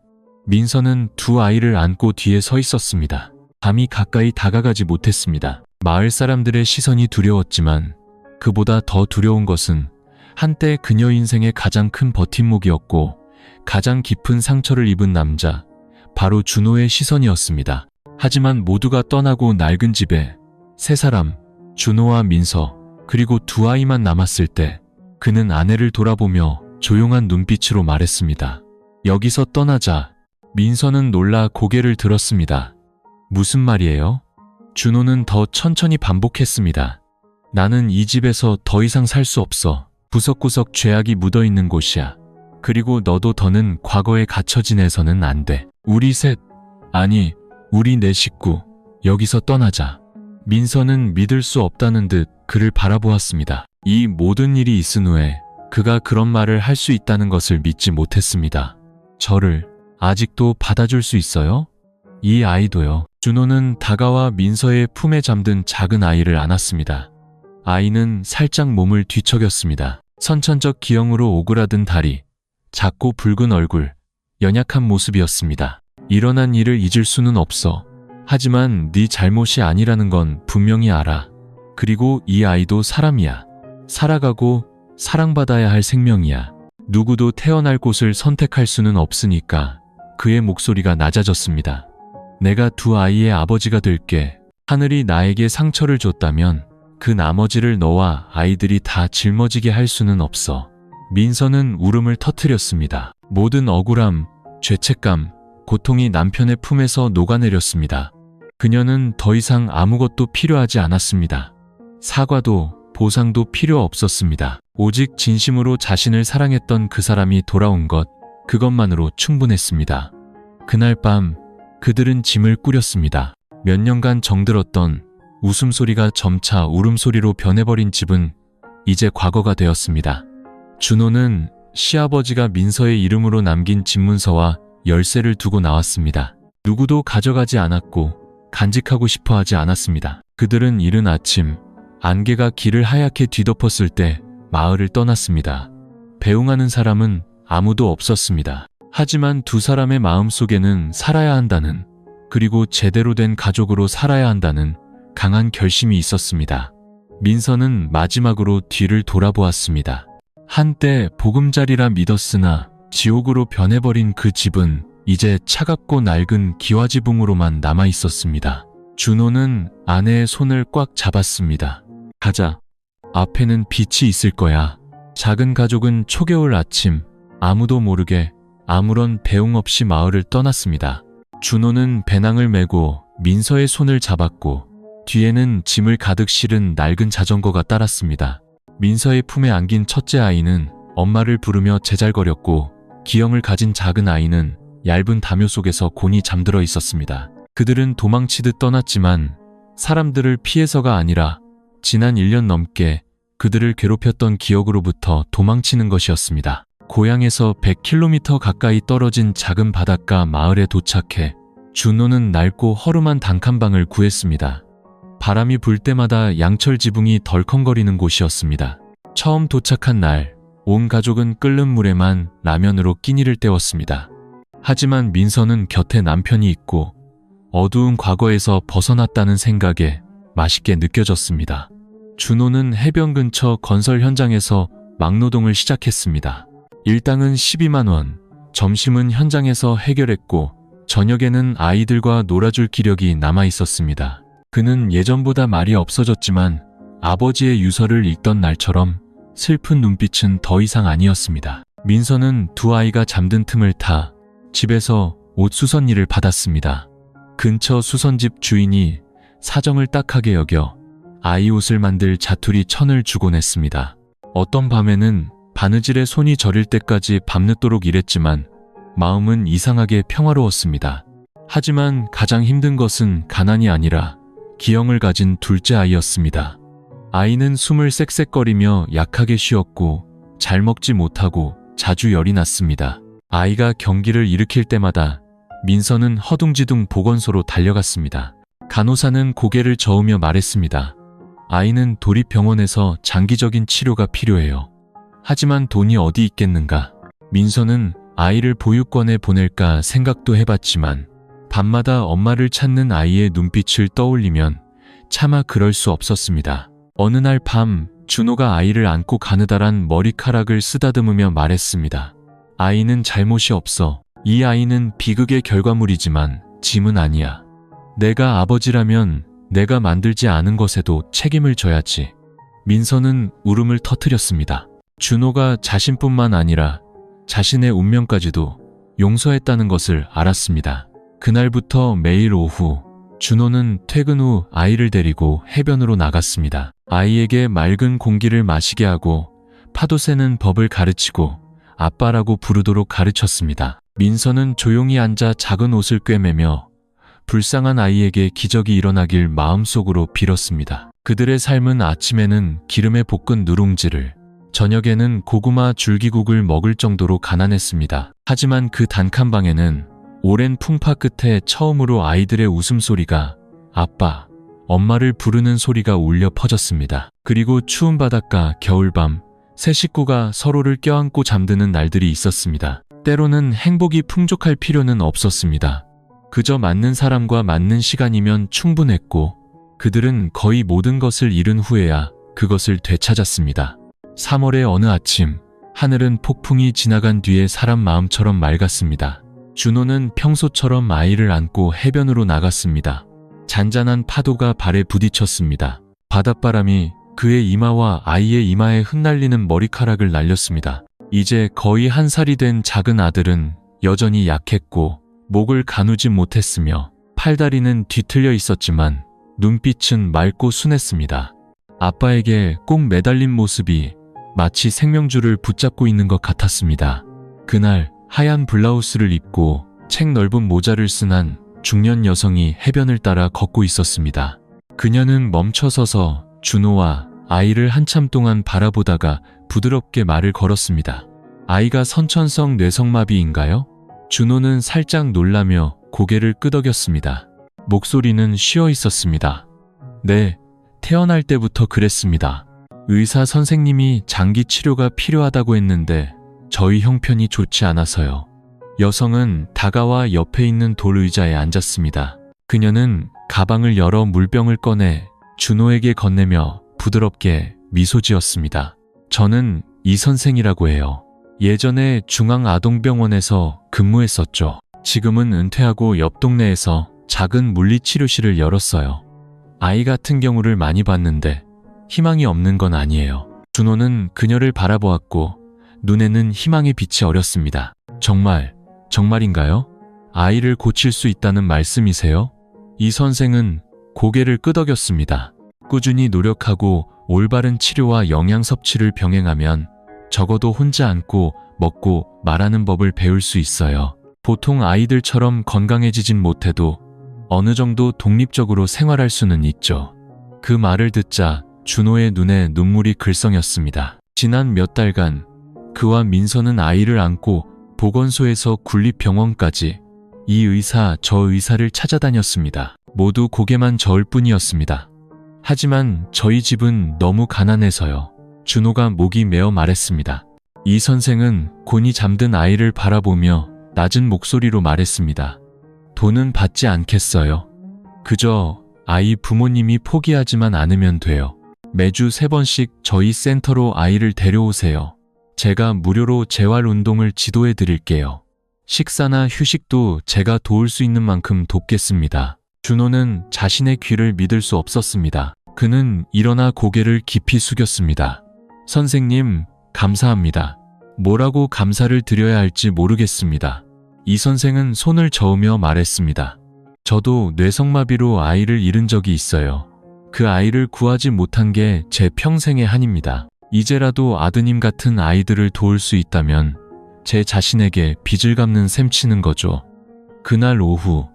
민서는 두 아이를 안고 뒤에 서 있었습니다. 감히 가까이 다가가지 못했습니다. 마을 사람들의 시선이 두려웠지만 그보다 더 두려운 것은 한때 그녀 인생의 가장 큰 버팀목이었고 가장 깊은 상처를 입은 남자, 바로 준호의 시선이었습니다. 하지만 모두가 떠나고 낡은 집에 세 사람, 준호와 민서, 그리고 두 아이만 남았을 때 그는 아내를 돌아보며 조용한 눈빛으로 말했습니다. 여기서 떠나자. 민서는 놀라 고개를 들었습니다. 무슨 말이에요? 준호는 더 천천히 반복했습니다. 나는 이 집에서 더 이상 살 수 없어. 구석구석 죄악이 묻어있는 곳이야. 그리고 너도 더는 과거에 갇혀 지내서는 안 돼. 우리 셋, 아니 우리 네 식구, 여기서 떠나자. 민서는 믿을 수 없다는 듯 그를 바라보았습니다. 이 모든 일이 있은 후에 그가 그런 말을 할 수 있다는 것을 믿지 못했습니다. 저를 아직도 받아줄 수 있어요? 이 아이도요. 준호는 다가와 민서의 품에 잠든 작은 아이를 안았습니다. 아이는 살짝 몸을 뒤척였습니다. 선천적 기형으로 오그라든 다리, 작고 붉은 얼굴, 연약한 모습이었습니다. 일어난 일을 잊을 수는 없어. 하지만 네 잘못이 아니라는 건 분명히 알아. 그리고 이 아이도 사람이야. 살아가고 사랑받아야 할 생명이야. 누구도 태어날 곳을 선택할 수는 없으니까. 그의 목소리가 낮아졌습니다. 내가 두 아이의 아버지가 될게. 하늘이 나에게 상처를 줬다면 그 나머지를 너와 아이들이 다 짊어지게 할 수는 없어. 민서는 울음을 터뜨렸습니다. 모든 억울함, 죄책감, 고통이 남편의 품에서 녹아내렸습니다. 그녀는 더 이상 아무것도 필요하지 않았습니다. 사과도 보상도 필요 없었습니다. 오직 진심으로 자신을 사랑했던 그 사람이 돌아온 것, 그것만으로 충분했습니다. 그날 밤 그들은 짐을 꾸렸습니다. 몇 년간 정들었던 웃음소리가 점차 울음소리로 변해버린 집은 이제 과거가 되었습니다. 준호는 시아버지가 민서의 이름으로 남긴 집문서와 열쇠를 두고 나왔습니다. 누구도 가져가지 않았고 간직하고 싶어 하지 않았습니다. 그들은 이른 아침 안개가 길을 하얗게 뒤덮었을 때 마을을 떠났습니다. 배웅하는 사람은 아무도 없었습니다. 하지만 두 사람의 마음속에는 살아야 한다는, 그리고 제대로 된 가족으로 살아야 한다는 강한 결심이 있었습니다. 민서는 마지막으로 뒤를 돌아보았습니다. 한때 보금자리라 믿었으나 지옥으로 변해버린 그 집은 이제 차갑고 낡은 기와지붕으로만 남아있었습니다. 준호는 아내의 손을 꽉 잡았습니다. 가자. 앞에는 빛이 있을 거야. 작은 가족은 초겨울 아침 아무도 모르게 아무런 배웅 없이 마을을 떠났습니다. 준호는 배낭을 메고 민서의 손을 잡았고 뒤에는 짐을 가득 실은 낡은 자전거가 따랐습니다. 민서의 품에 안긴 첫째 아이는 엄마를 부르며 제잘거렸고 기형을 가진 작은 아이는 얇은 담요 속에서 곤히 잠들어 있었습니다. 그들은 도망치듯 떠났지만 사람들을 피해서가 아니라 지난 1년 넘게 그들을 괴롭혔던 기억으로부터 도망치는 것이었습니다. 고향에서 100km 가까이 떨어진 작은 바닷가 마을에 도착해 준호는 낡고 허름한 단칸방을 구했습니다. 바람이 불 때마다 양철 지붕이 덜컹거리는 곳이었습니다. 처음 도착한 날, 온 가족은 끓는 물에만 라면으로 끼니를 때웠습니다. 하지만 민서는 곁에 남편이 있고 어두운 과거에서 벗어났다는 생각에 맛있게 느껴졌습니다. 준호는 해변 근처 건설 현장에서 막노동을 시작했습니다. 일당은 12만 원, 점심은 현장에서 해결했고 저녁에는 아이들과 놀아줄 기력이 남아 있었습니다. 그는 예전보다 말이 없어졌지만 아버지의 유서를 읽던 날처럼 슬픈 눈빛은 더 이상 아니었습니다. 민서는 두 아이가 잠든 틈을 타 집에서 옷 수선 일을 받았습니다. 근처 수선집 주인이 사정을 딱하게 여겨 아이 옷을 만들 자투리 1,000을 주곤 했습니다. 어떤 밤에는 바느질에 손이 저릴 때까지 밤늦도록 일했지만 마음은 이상하게 평화로웠습니다. 하지만 가장 힘든 것은 가난이 아니라 기형을 가진 둘째 아이였습니다. 아이는 숨을 쌕쌕거리며 약하게 쉬었고 잘 먹지 못하고 자주 열이 났습니다. 아이가 경기를 일으킬 때마다 민서는 허둥지둥 보건소로 달려갔습니다. 간호사는 고개를 저으며 말했습니다. 아이는 도립병원에서 장기적인 치료가 필요해요. 하지만 돈이 어디 있겠는가. 민서는 아이를 보육원에 보낼까 생각도 해봤지만 밤마다 엄마를 찾는 아이의 눈빛을 떠올리면 차마 그럴 수 없었습니다. 어느 날 밤 준호가 아이를 안고 가느다란 머리카락을 쓰다듬으며 말했습니다. 아이는 잘못이 없어. 이 아이는 비극의 결과물이지만 짐은 아니야. 내가 아버지라면 내가 만들지 않은 것에도 책임을 져야지. 민서는 울음을 터뜨렸습니다. 준호가 자신뿐만 아니라 자신의 운명까지도 용서했다는 것을 알았습니다. 그날부터 매일 오후 준호는 퇴근 후 아이를 데리고 해변으로 나갔습니다. 아이에게 맑은 공기를 마시게 하고 파도 새는 법을 가르치고 아빠라고 부르도록 가르쳤습니다. 민서는 조용히 앉아 작은 옷을 꿰매며 불쌍한 아이에게 기적이 일어나길 마음속으로 빌었습니다. 그들의 삶은 아침에는 기름에 볶은 누룽지를, 저녁에는 고구마 줄기국을 먹을 정도로 가난했습니다. 하지만 그 단칸방에는 오랜 풍파 끝에 처음으로 아이들의 웃음소리가 아빠, 엄마를 부르는 소리가 울려 퍼졌습니다. 그리고 추운 바닷가, 겨울밤, 세 식구가 서로를 껴안고 잠드는 날들이 있었습니다. 때로는 행복이 풍족할 필요는 없었습니다. 그저 맞는 사람과 맞는 시간이면 충분했고 그들은 거의 모든 것을 잃은 후에야 그것을 되찾았습니다. 3월의 어느 아침, 하늘은 폭풍이 지나간 뒤에 사람 마음처럼 맑았습니다. 준호는 평소처럼 아이를 안고 해변으로 나갔습니다. 잔잔한 파도가 발에 부딪혔습니다. 바닷바람이 그의 이마와 아이의 이마에 흩날리는 머리카락을 날렸습니다. 이제 거의 1살이 된 작은 아들은 여전히 약했고 목을 가누지 못했으며 팔다리는 뒤틀려 있었지만 눈빛은 맑고 순했습니다. 아빠에게 꼭 매달린 모습이 마치 생명줄을 붙잡고 있는 것 같았습니다. 그날 하얀 블라우스를 입고 책 넓은 모자를 쓴 한 중년 여성이 해변을 따라 걷고 있었습니다. 그녀는 멈춰서서 준호와 아이를 한참 동안 바라보다가 부드럽게 말을 걸었습니다. 아이가 선천성 뇌성마비인가요? 준호는 살짝 놀라며 고개를 끄덕였습니다. 목소리는 쉬어 있었습니다. 네, 태어날 때부터 그랬습니다. 의사 선생님이 장기 치료가 필요하다고 했는데 저희 형편이 좋지 않아서요. 여성은 다가와 옆에 있는 돌의자에 앉았습니다. 그녀는 가방을 열어 물병을 꺼내 준호에게 건네며 부드럽게 미소 지었습니다. 저는 이 선생이라고 해요. 예전에 중앙아동병원에서 근무했었죠. 지금은 은퇴하고 옆 동네에서 작은 물리치료실을 열었어요. 아이 같은 경우를 많이 봤는데 희망이 없는 건 아니에요. 준호는 그녀를 바라보았고 눈에는 희망의 빛이 어렸습니다. 정말인가요? 아이를 고칠 수 있다는 말씀이세요? 이 선생은 고개를 끄덕였습니다. 꾸준히 노력하고 올바른 치료와 영양 섭취를 병행하면 적어도 혼자 앉고 먹고 말하는 법을 배울 수 있어요. 보통 아이들처럼 건강해지진 못해도 어느 정도 독립적으로 생활할 수는 있죠. 그 말을 듣자 준호의 눈에 눈물이 글썽였습니다. 지난 몇 달간 그와 민서는 아이를 안고 보건소에서 군립병원까지 이 의사 저 의사를 찾아다녔습니다. 모두 고개만 저을 뿐이었습니다. 하지만 저희 집은 너무 가난해서요. 준호가 목이 메어 말했습니다. 이 선생은 곤히 잠든 아이를 바라보며 낮은 목소리로 말했습니다. 돈은 받지 않겠어요. 그저 아이 부모님이 포기하지만 않으면 돼요. 매주 3번씩 저희 센터로 아이를 데려오세요. 제가 무료로 재활운동을 지도해 드릴게요. 식사나 휴식도 제가 도울 수 있는 만큼 돕겠습니다. 준호는 자신의 귀를 믿을 수 없었습니다. 그는 일어나 고개를 깊이 숙였습니다. 선생님, 감사합니다. 뭐라고 감사를 드려야 할지 모르겠습니다. 이 선생은 손을 저으며 말했습니다. 저도 뇌성마비로 아이를 잃은 적이 있어요. 그 아이를 구하지 못한 게 제 평생의 한입니다. 이제라도 아드님 같은 아이들을 도울 수 있다면 제 자신에게 빚을 갚는 셈치는 거죠. 그날 오후,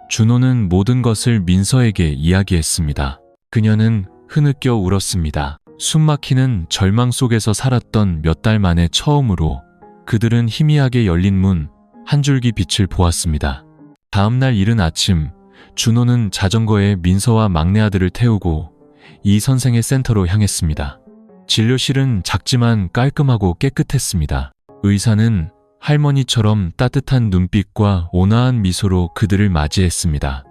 준호는 모든 것을 민서에게 이야기했습니다. 그녀는 흐느껴 울었습니다. 숨막히는 절망 속에서 살았던 몇 달 만에 처음으로 그들은 희미하게 열린 문, 한 줄기 빛을 보았습니다. 다음날 이른 아침, 준호는 자전거에 민서와 막내 아들을 태우고 이 선생의 센터로 향했습니다. 진료실은 작지만 깔끔하고 깨끗했습니다. 의사는 할머니처럼 따뜻한 눈빛과 온화한 미소로 그들을 맞이했습니다.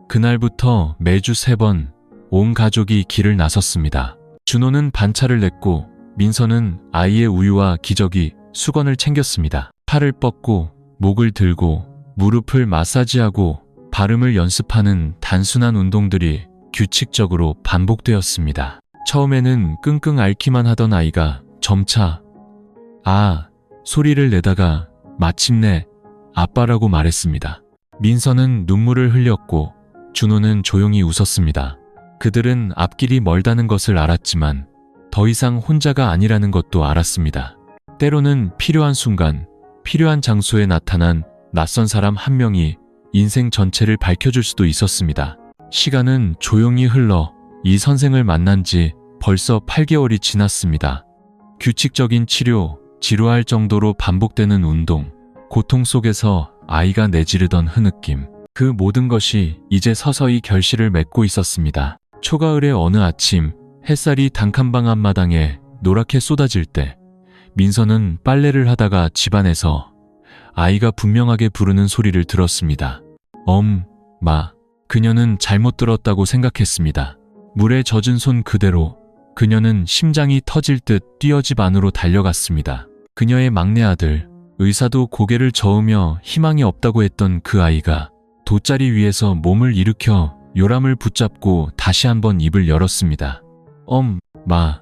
그날부터 매주 3번 온 가족이 길을 나섰습니다. 준호는 반차를 냈고 민서는 아이의 우유와 기저귀, 수건을 챙겼습니다. 팔을 뻗고 목을 들고 무릎을 마사지하고 발음을 연습하는 단순한 운동들이 규칙적으로 반복되었습니다. 처음에는 끙끙 앓기만 하던 아이가 점차 소리를 내다가 마침내 아빠라고 말했습니다. 민서는 눈물을 흘렸고 준호는 조용히 웃었습니다. 그들은 앞길이 멀다는 것을 알았지만 더 이상 혼자가 아니라는 것도 알았습니다. 때로는 필요한 순간, 필요한 장소에 나타난 낯선 사람 한 명이 인생 전체를 밝혀줄 수도 있었습니다. 시간은 조용히 흘러 이 선생을 만난 지 벌써 8개월이 지났습니다. 규칙적인 치료, 지루할 정도로 반복되는 운동, 고통 속에서 아이가 내지르던 흐느낌, 그 모든 것이 이제 서서히 결실을 맺고 있었습니다. 초가을의 어느 아침, 햇살이 단칸방 앞마당에 노랗게 쏟아질 때 민서는 빨래를 하다가 집안에서 아이가 분명하게 부르는 소리를 들었습니다. 엄마. 그녀는 잘못 들었다고 생각했습니다. 물에 젖은 손 그대로 그녀는 심장이 터질 듯 뛰어 집 안으로 달려갔습니다. 그녀의 막내 아들, 의사도 고개를 저으며 희망이 없다고 했던 그 아이가 돗자리 위에서 몸을 일으켜 요람을 붙잡고 다시 한번 입을 열었습니다. 엄마.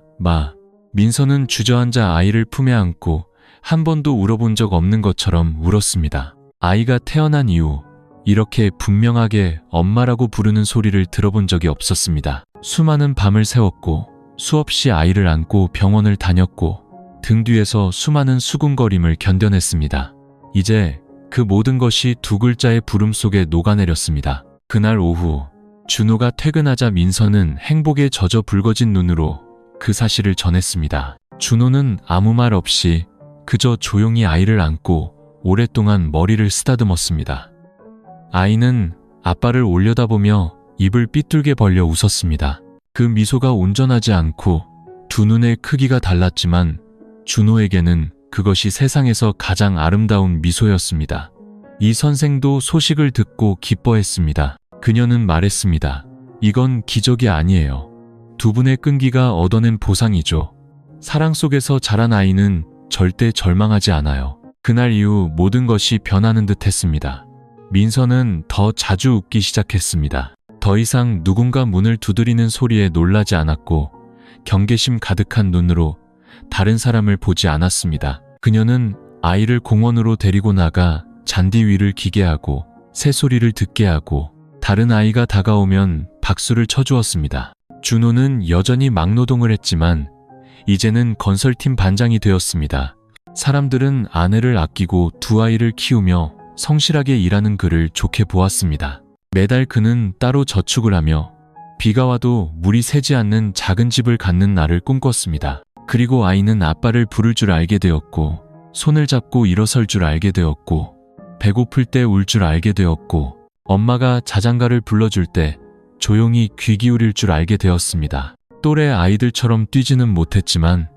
민서는 주저앉아 아이를 품에 안고 한 번도 울어본 적 없는 것처럼 울었습니다. 아이가 태어난 이후 이렇게 분명하게 엄마라고 부르는 소리를 들어본 적이 없었습니다. 수많은 밤을 새웠고 수없이 아이를 안고 병원을 다녔고 등 뒤에서 수많은 수군거림을 견뎌냈습니다. 이제 그 모든 것이 두 글자의 부름 속에 녹아내렸습니다. 그날 오후 준호가 퇴근하자 민서는 행복에 젖어 붉어진 눈으로 그 사실을 전했습니다. 준호는 아무 말 없이 그저 조용히 아이를 안고 오랫동안 머리를 쓰다듬었습니다. 아이는 아빠를 올려다보며 입을 삐뚤게 벌려 웃었습니다. 그 미소가 온전하지 않고 두 눈의 크기가 달랐지만 준호에게는 그것이 세상에서 가장 아름다운 미소였습니다. 이 선생도 소식을 듣고 기뻐했습니다. 그녀는 말했습니다. 이건 기적이 아니에요. 두 분의 끈기가 얻어낸 보상이죠. 사랑 속에서 자란 아이는 절대 절망하지 않아요. 그날 이후 모든 것이 변하는 듯 했습니다. 민서는 더 자주 웃기 시작했습니다. 더 이상 누군가 문을 두드리는 소리에 놀라지 않았고 경계심 가득한 눈으로 다른 사람을 보지 않았습니다. 그녀는 아이를 공원으로 데리고 나가 잔디 위를 기게 하고 새소리를 듣게 하고 다른 아이가 다가오면 박수를 쳐주었습니다. 준호는 여전히 막노동을 했지만 이제는 건설팀 반장이 되었습니다. 사람들은 아내를 아끼고 두 아이를 키우며 성실하게 일하는 그를 좋게 보았습니다. 매달 그는 따로 저축을 하며 비가 와도 물이 새지 않는 작은 집을 갖는 날을 꿈꿨습니다. 그리고 아이는 아빠를 부를 줄 알게 되었고 손을 잡고 일어설 줄 알게 되었고 배고플 때 울 줄 알게 되었고 엄마가 자장가를 불러줄 때 조용히 귀 기울일 줄 알게 되었습니다. 또래 아이들처럼 뛰지는 못했지만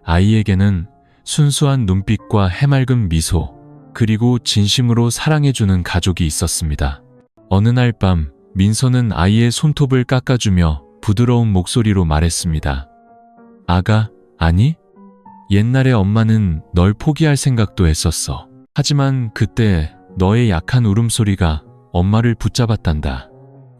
아이에게는 순수한 눈빛과 해맑은 미소 그리고 진심으로 사랑해주는 가족이 있었습니다. 어느 날 밤 민서는 아이의 손톱을 깎아주며 부드러운 목소리로 말했습니다. 아가, 아니? 옛날에 엄마는 널 포기할 생각도 했었어. 하지만 그때 너의 약한 울음소리가 엄마를 붙잡았단다.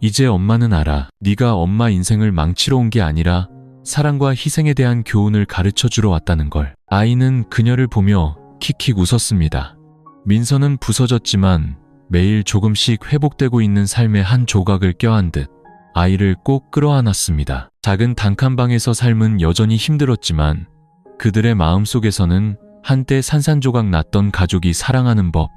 이제 엄마는 알아. 네가 엄마 인생을 망치러 온 게 아니라 사랑과 희생에 대한 교훈을 가르쳐 주러 왔다는 걸. 아이는 그녀를 보며 킥킥 웃었습니다. 민서는 부서졌지만 매일 조금씩 회복되고 있는 삶의 한 조각을 껴안 듯 아이를 꼭 끌어안았습니다. 작은 단칸방에서 삶은 여전히 힘들었지만 그들의 마음속에서는 한때 산산조각 났던 가족이 사랑하는 법,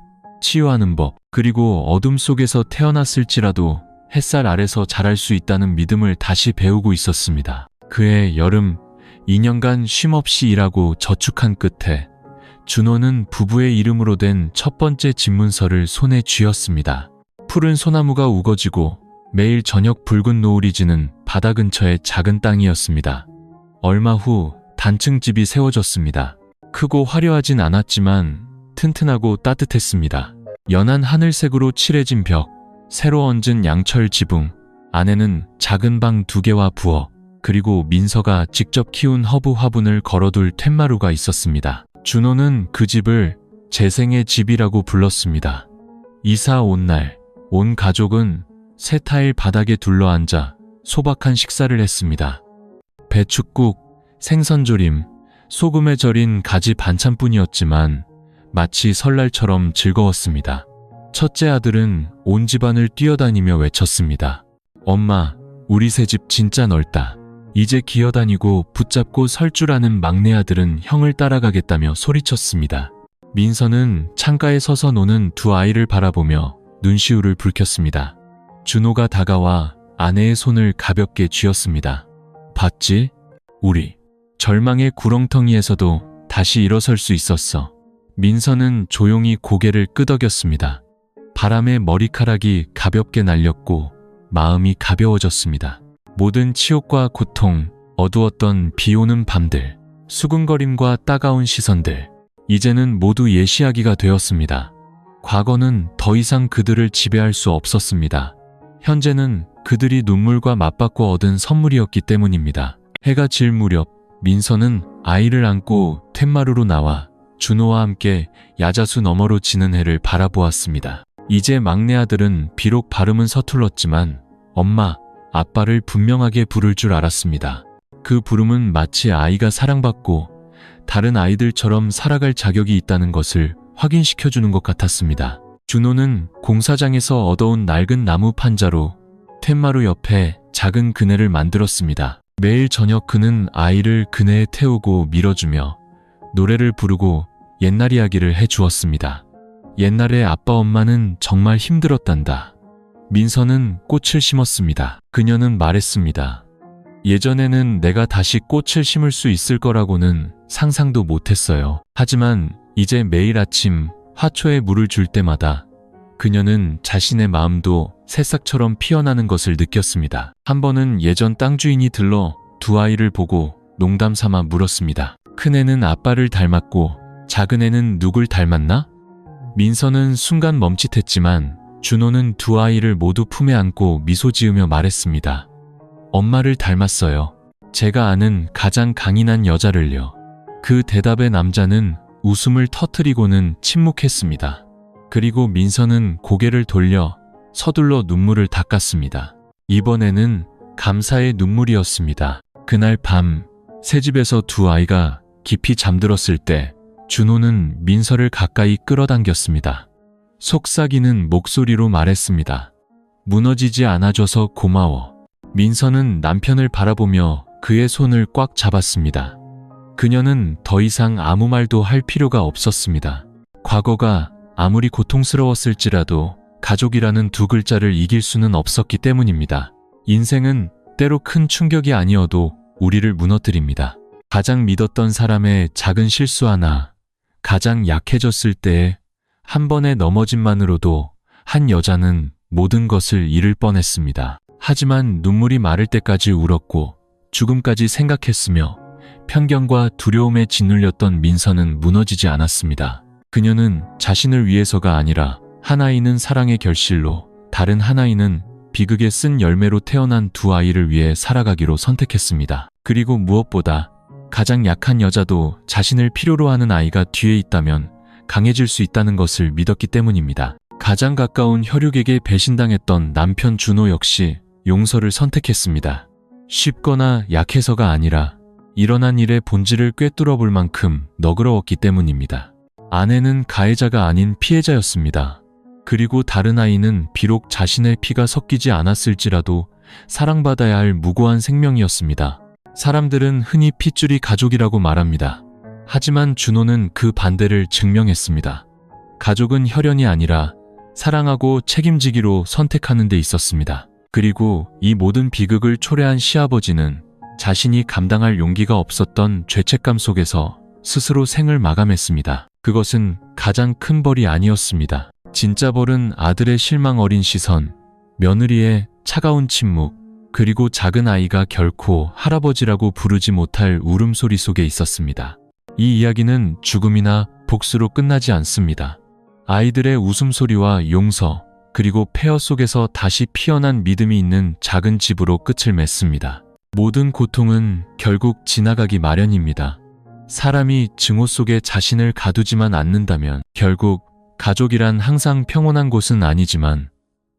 치유하는 법, 그리고 어둠 속에서 태어났을지라도 햇살 아래서 자랄 수 있다는 믿음을 다시 배우고 있었습니다. 그해 여름 2년간 쉼없이 일하고 저축한 끝에 준호는 부부의 이름으로 된 첫 번째 집문서를 손에 쥐었습니다. 푸른 소나무가 우거지고 매일 저녁 붉은 노을이 지는 바다 근처의 작은 땅이었습니다. 얼마 후 단층 집이 세워졌습니다. 크고 화려하진 않았지만 튼튼하고 따뜻했습니다. 연한 하늘색으로 칠해진 벽, 새로 얹은 양철 지붕, 안에는 작은 방 2개와 부엌, 그리고 민서가 직접 키운 허브 화분을 걸어둘 툇마루가 있었습니다. 준호는 그 집을 재생의 집이라고 불렀습니다. 이사 온 날, 온 가족은 새 타일 바닥에 둘러앉아 소박한 식사를 했습니다. 배춧국, 생선조림, 소금에 절인 가지 반찬뿐이었지만 마치 설날처럼 즐거웠습니다. 첫째 아들은 온 집안을 뛰어다니며 외쳤습니다. 엄마, 우리 새집 진짜 넓다. 이제 기어다니고 붙잡고 설 줄 아는 막내 아들은 형을 따라가겠다며 소리쳤습니다. 민서는 창가에 서서 노는 두 아이를 바라보며 눈시울을 붉혔습니다. 준호가 다가와 아내의 손을 가볍게 쥐었습니다. 봤지? 우리 절망의 구렁텅이에서도 다시 일어설 수 있었어. 민서는 조용히 고개를 끄덕였습니다. 바람에 머리카락이 가볍게 날렸고 마음이 가벼워졌습니다. 모든 치욕과 고통, 어두웠던 비 오는 밤들, 수군거림과 따가운 시선들, 이제는 모두 예시하기가 되었습니다. 과거는 더 이상 그들을 지배할 수 없었습니다. 현재는 그들이 눈물과 맞받고 얻은 선물이었기 때문입니다. 해가 질 무렵 민서는 아이를 안고 툇마루로 나와 준호와 함께 야자수 너머로 지는 해를 바라보았습니다. 이제 막내 아들은 비록 발음은 서툴렀지만 엄마, 아빠를 분명하게 부를 줄 알았습니다. 그 부름은 마치 아이가 사랑받고 다른 아이들처럼 살아갈 자격이 있다는 것을 확인시켜주는 것 같았습니다. 준호는 공사장에서 얻어온 낡은 나무 판자로 툇마루 옆에 작은 그네를 만들었습니다. 매일 저녁 그는 아이를 그네에 태우고 밀어주며 노래를 부르고 옛날 이야기를 해주었습니다. 옛날에 아빠 엄마는 정말 힘들었단다. 민서는 꽃을 심었습니다. 그녀는 말했습니다. 예전에는 내가 다시 꽃을 심을 수 있을 거라고는 상상도 못했어요. 하지만 이제 매일 아침 화초에 물을 줄 때마다 그녀는 자신의 마음도 새싹처럼 피어나는 것을 느꼈습니다. 한 번은 예전 땅 주인이 들러 두 아이를 보고 농담 삼아 물었습니다. 큰애는 아빠를 닮았고 작은애는 누굴 닮았나? 민서는 순간 멈칫했지만 준호는 두 아이를 모두 품에 안고 미소 지으며 말했습니다. 엄마를 닮았어요. 제가 아는 가장 강인한 여자를요. 그 대답에 남자는 웃음을 터뜨리고는 침묵했습니다. 그리고 민서는 고개를 돌려 서둘러 눈물을 닦았습니다. 이번에는 감사의 눈물이었습니다. 그날 밤 새집에서 두 아이가 깊이 잠들었을 때 준호는 민서를 가까이 끌어당겼습니다. 속삭이는 목소리로 말했습니다. 무너지지 않아줘서 고마워. 민서는 남편을 바라보며 그의 손을 꽉 잡았습니다. 그녀는 더 이상 아무 말도 할 필요가 없었습니다. 과거가 아무리 고통스러웠을지라도 가족이라는 두 글자를 이길 수는 없었기 때문입니다. 인생은 때로 큰 충격이 아니어도 우리를 무너뜨립니다. 가장 믿었던 사람의 작은 실수 하나, 가장 약해졌을 때의 한 번의 넘어짐만으로도 한 여자는 모든 것을 잃을 뻔했습니다. 하지만 눈물이 마를 때까지 울었고 죽음까지 생각했으며 편견과 두려움에 짓눌렸던 민서는 무너지지 않았습니다. 그녀는 자신을 위해서가 아니라 하나이는 사랑의 결실로, 다른 하나이는 비극에 쓴 열매로 태어난 두 아이를 위해 살아가기로 선택했습니다. 그리고 무엇보다 가장 약한 여자도 자신을 필요로 하는 아이가 뒤에 있다면 강해질 수 있다는 것을 믿었기 때문입니다. 가장 가까운 혈육에게 배신당했던 남편 준호 역시 용서를 선택했습니다. 쉽거나 약해서가 아니라 일어난 일의 본질을 꿰뚫어 볼 만큼 너그러웠기 때문입니다. 아내는 가해자가 아닌 피해자였습니다. 그리고 다른 아이는 비록 자신의 피가 섞이지 않았을지라도 사랑받아야 할 무고한 생명이었습니다. 사람들은 흔히 핏줄이 가족이라고 말합니다. 하지만 준호는 그 반대를 증명했습니다. 가족은 혈연이 아니라 사랑하고 책임지기로 선택하는 데 있었습니다. 그리고 이 모든 비극을 초래한 시아버지는 자신이 감당할 용기가 없었던 죄책감 속에서 스스로 생을 마감했습니다. 그것은 가장 큰 벌이 아니었습니다. 진짜 벌은 아들의 실망 어린 시선, 며느리의 차가운 침묵, 그리고 작은 아이가 결코 할아버지라고 부르지 못할 울음소리 속에 있었습니다. 이 이야기는 죽음이나 복수로 끝나지 않습니다. 아이들의 웃음소리와 용서, 그리고 폐허 속에서 다시 피어난 믿음이 있는 작은 집으로 끝을 맺습니다. 모든 고통은 결국 지나가기 마련입니다. 사람이 증오 속에 자신을 가두지만 않는다면 결국 가족이란 항상 평온한 곳은 아니지만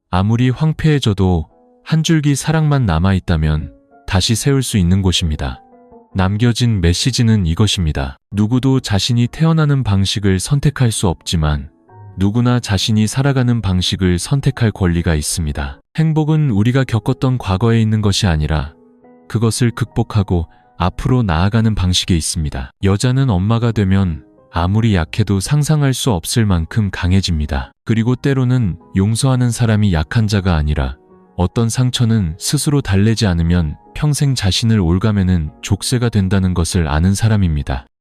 아무리 황폐해져도 한 줄기 사랑만 남아있다면 다시 세울 수 있는 곳입니다. 남겨진 메시지는 이것입니다. 누구도 자신이 태어나는 방식을 선택할 수 없지만 누구나 자신이 살아가는 방식을 선택할 권리가 있습니다. 행복은 우리가 겪었던 과거에 있는 것이 아니라 그것을 극복하고 앞으로 나아가는 방식에 있습니다. 여자는 엄마가 되면 아무리 약해도 상상할 수 없을 만큼 강해집니다. 그리고 때로는 용서하는 사람이 약한 자가 아니라 어떤 상처는 스스로 달래지 않으면 평생 자신을 옭아매는 족쇄가 된다는 것을 아는 사람입니다.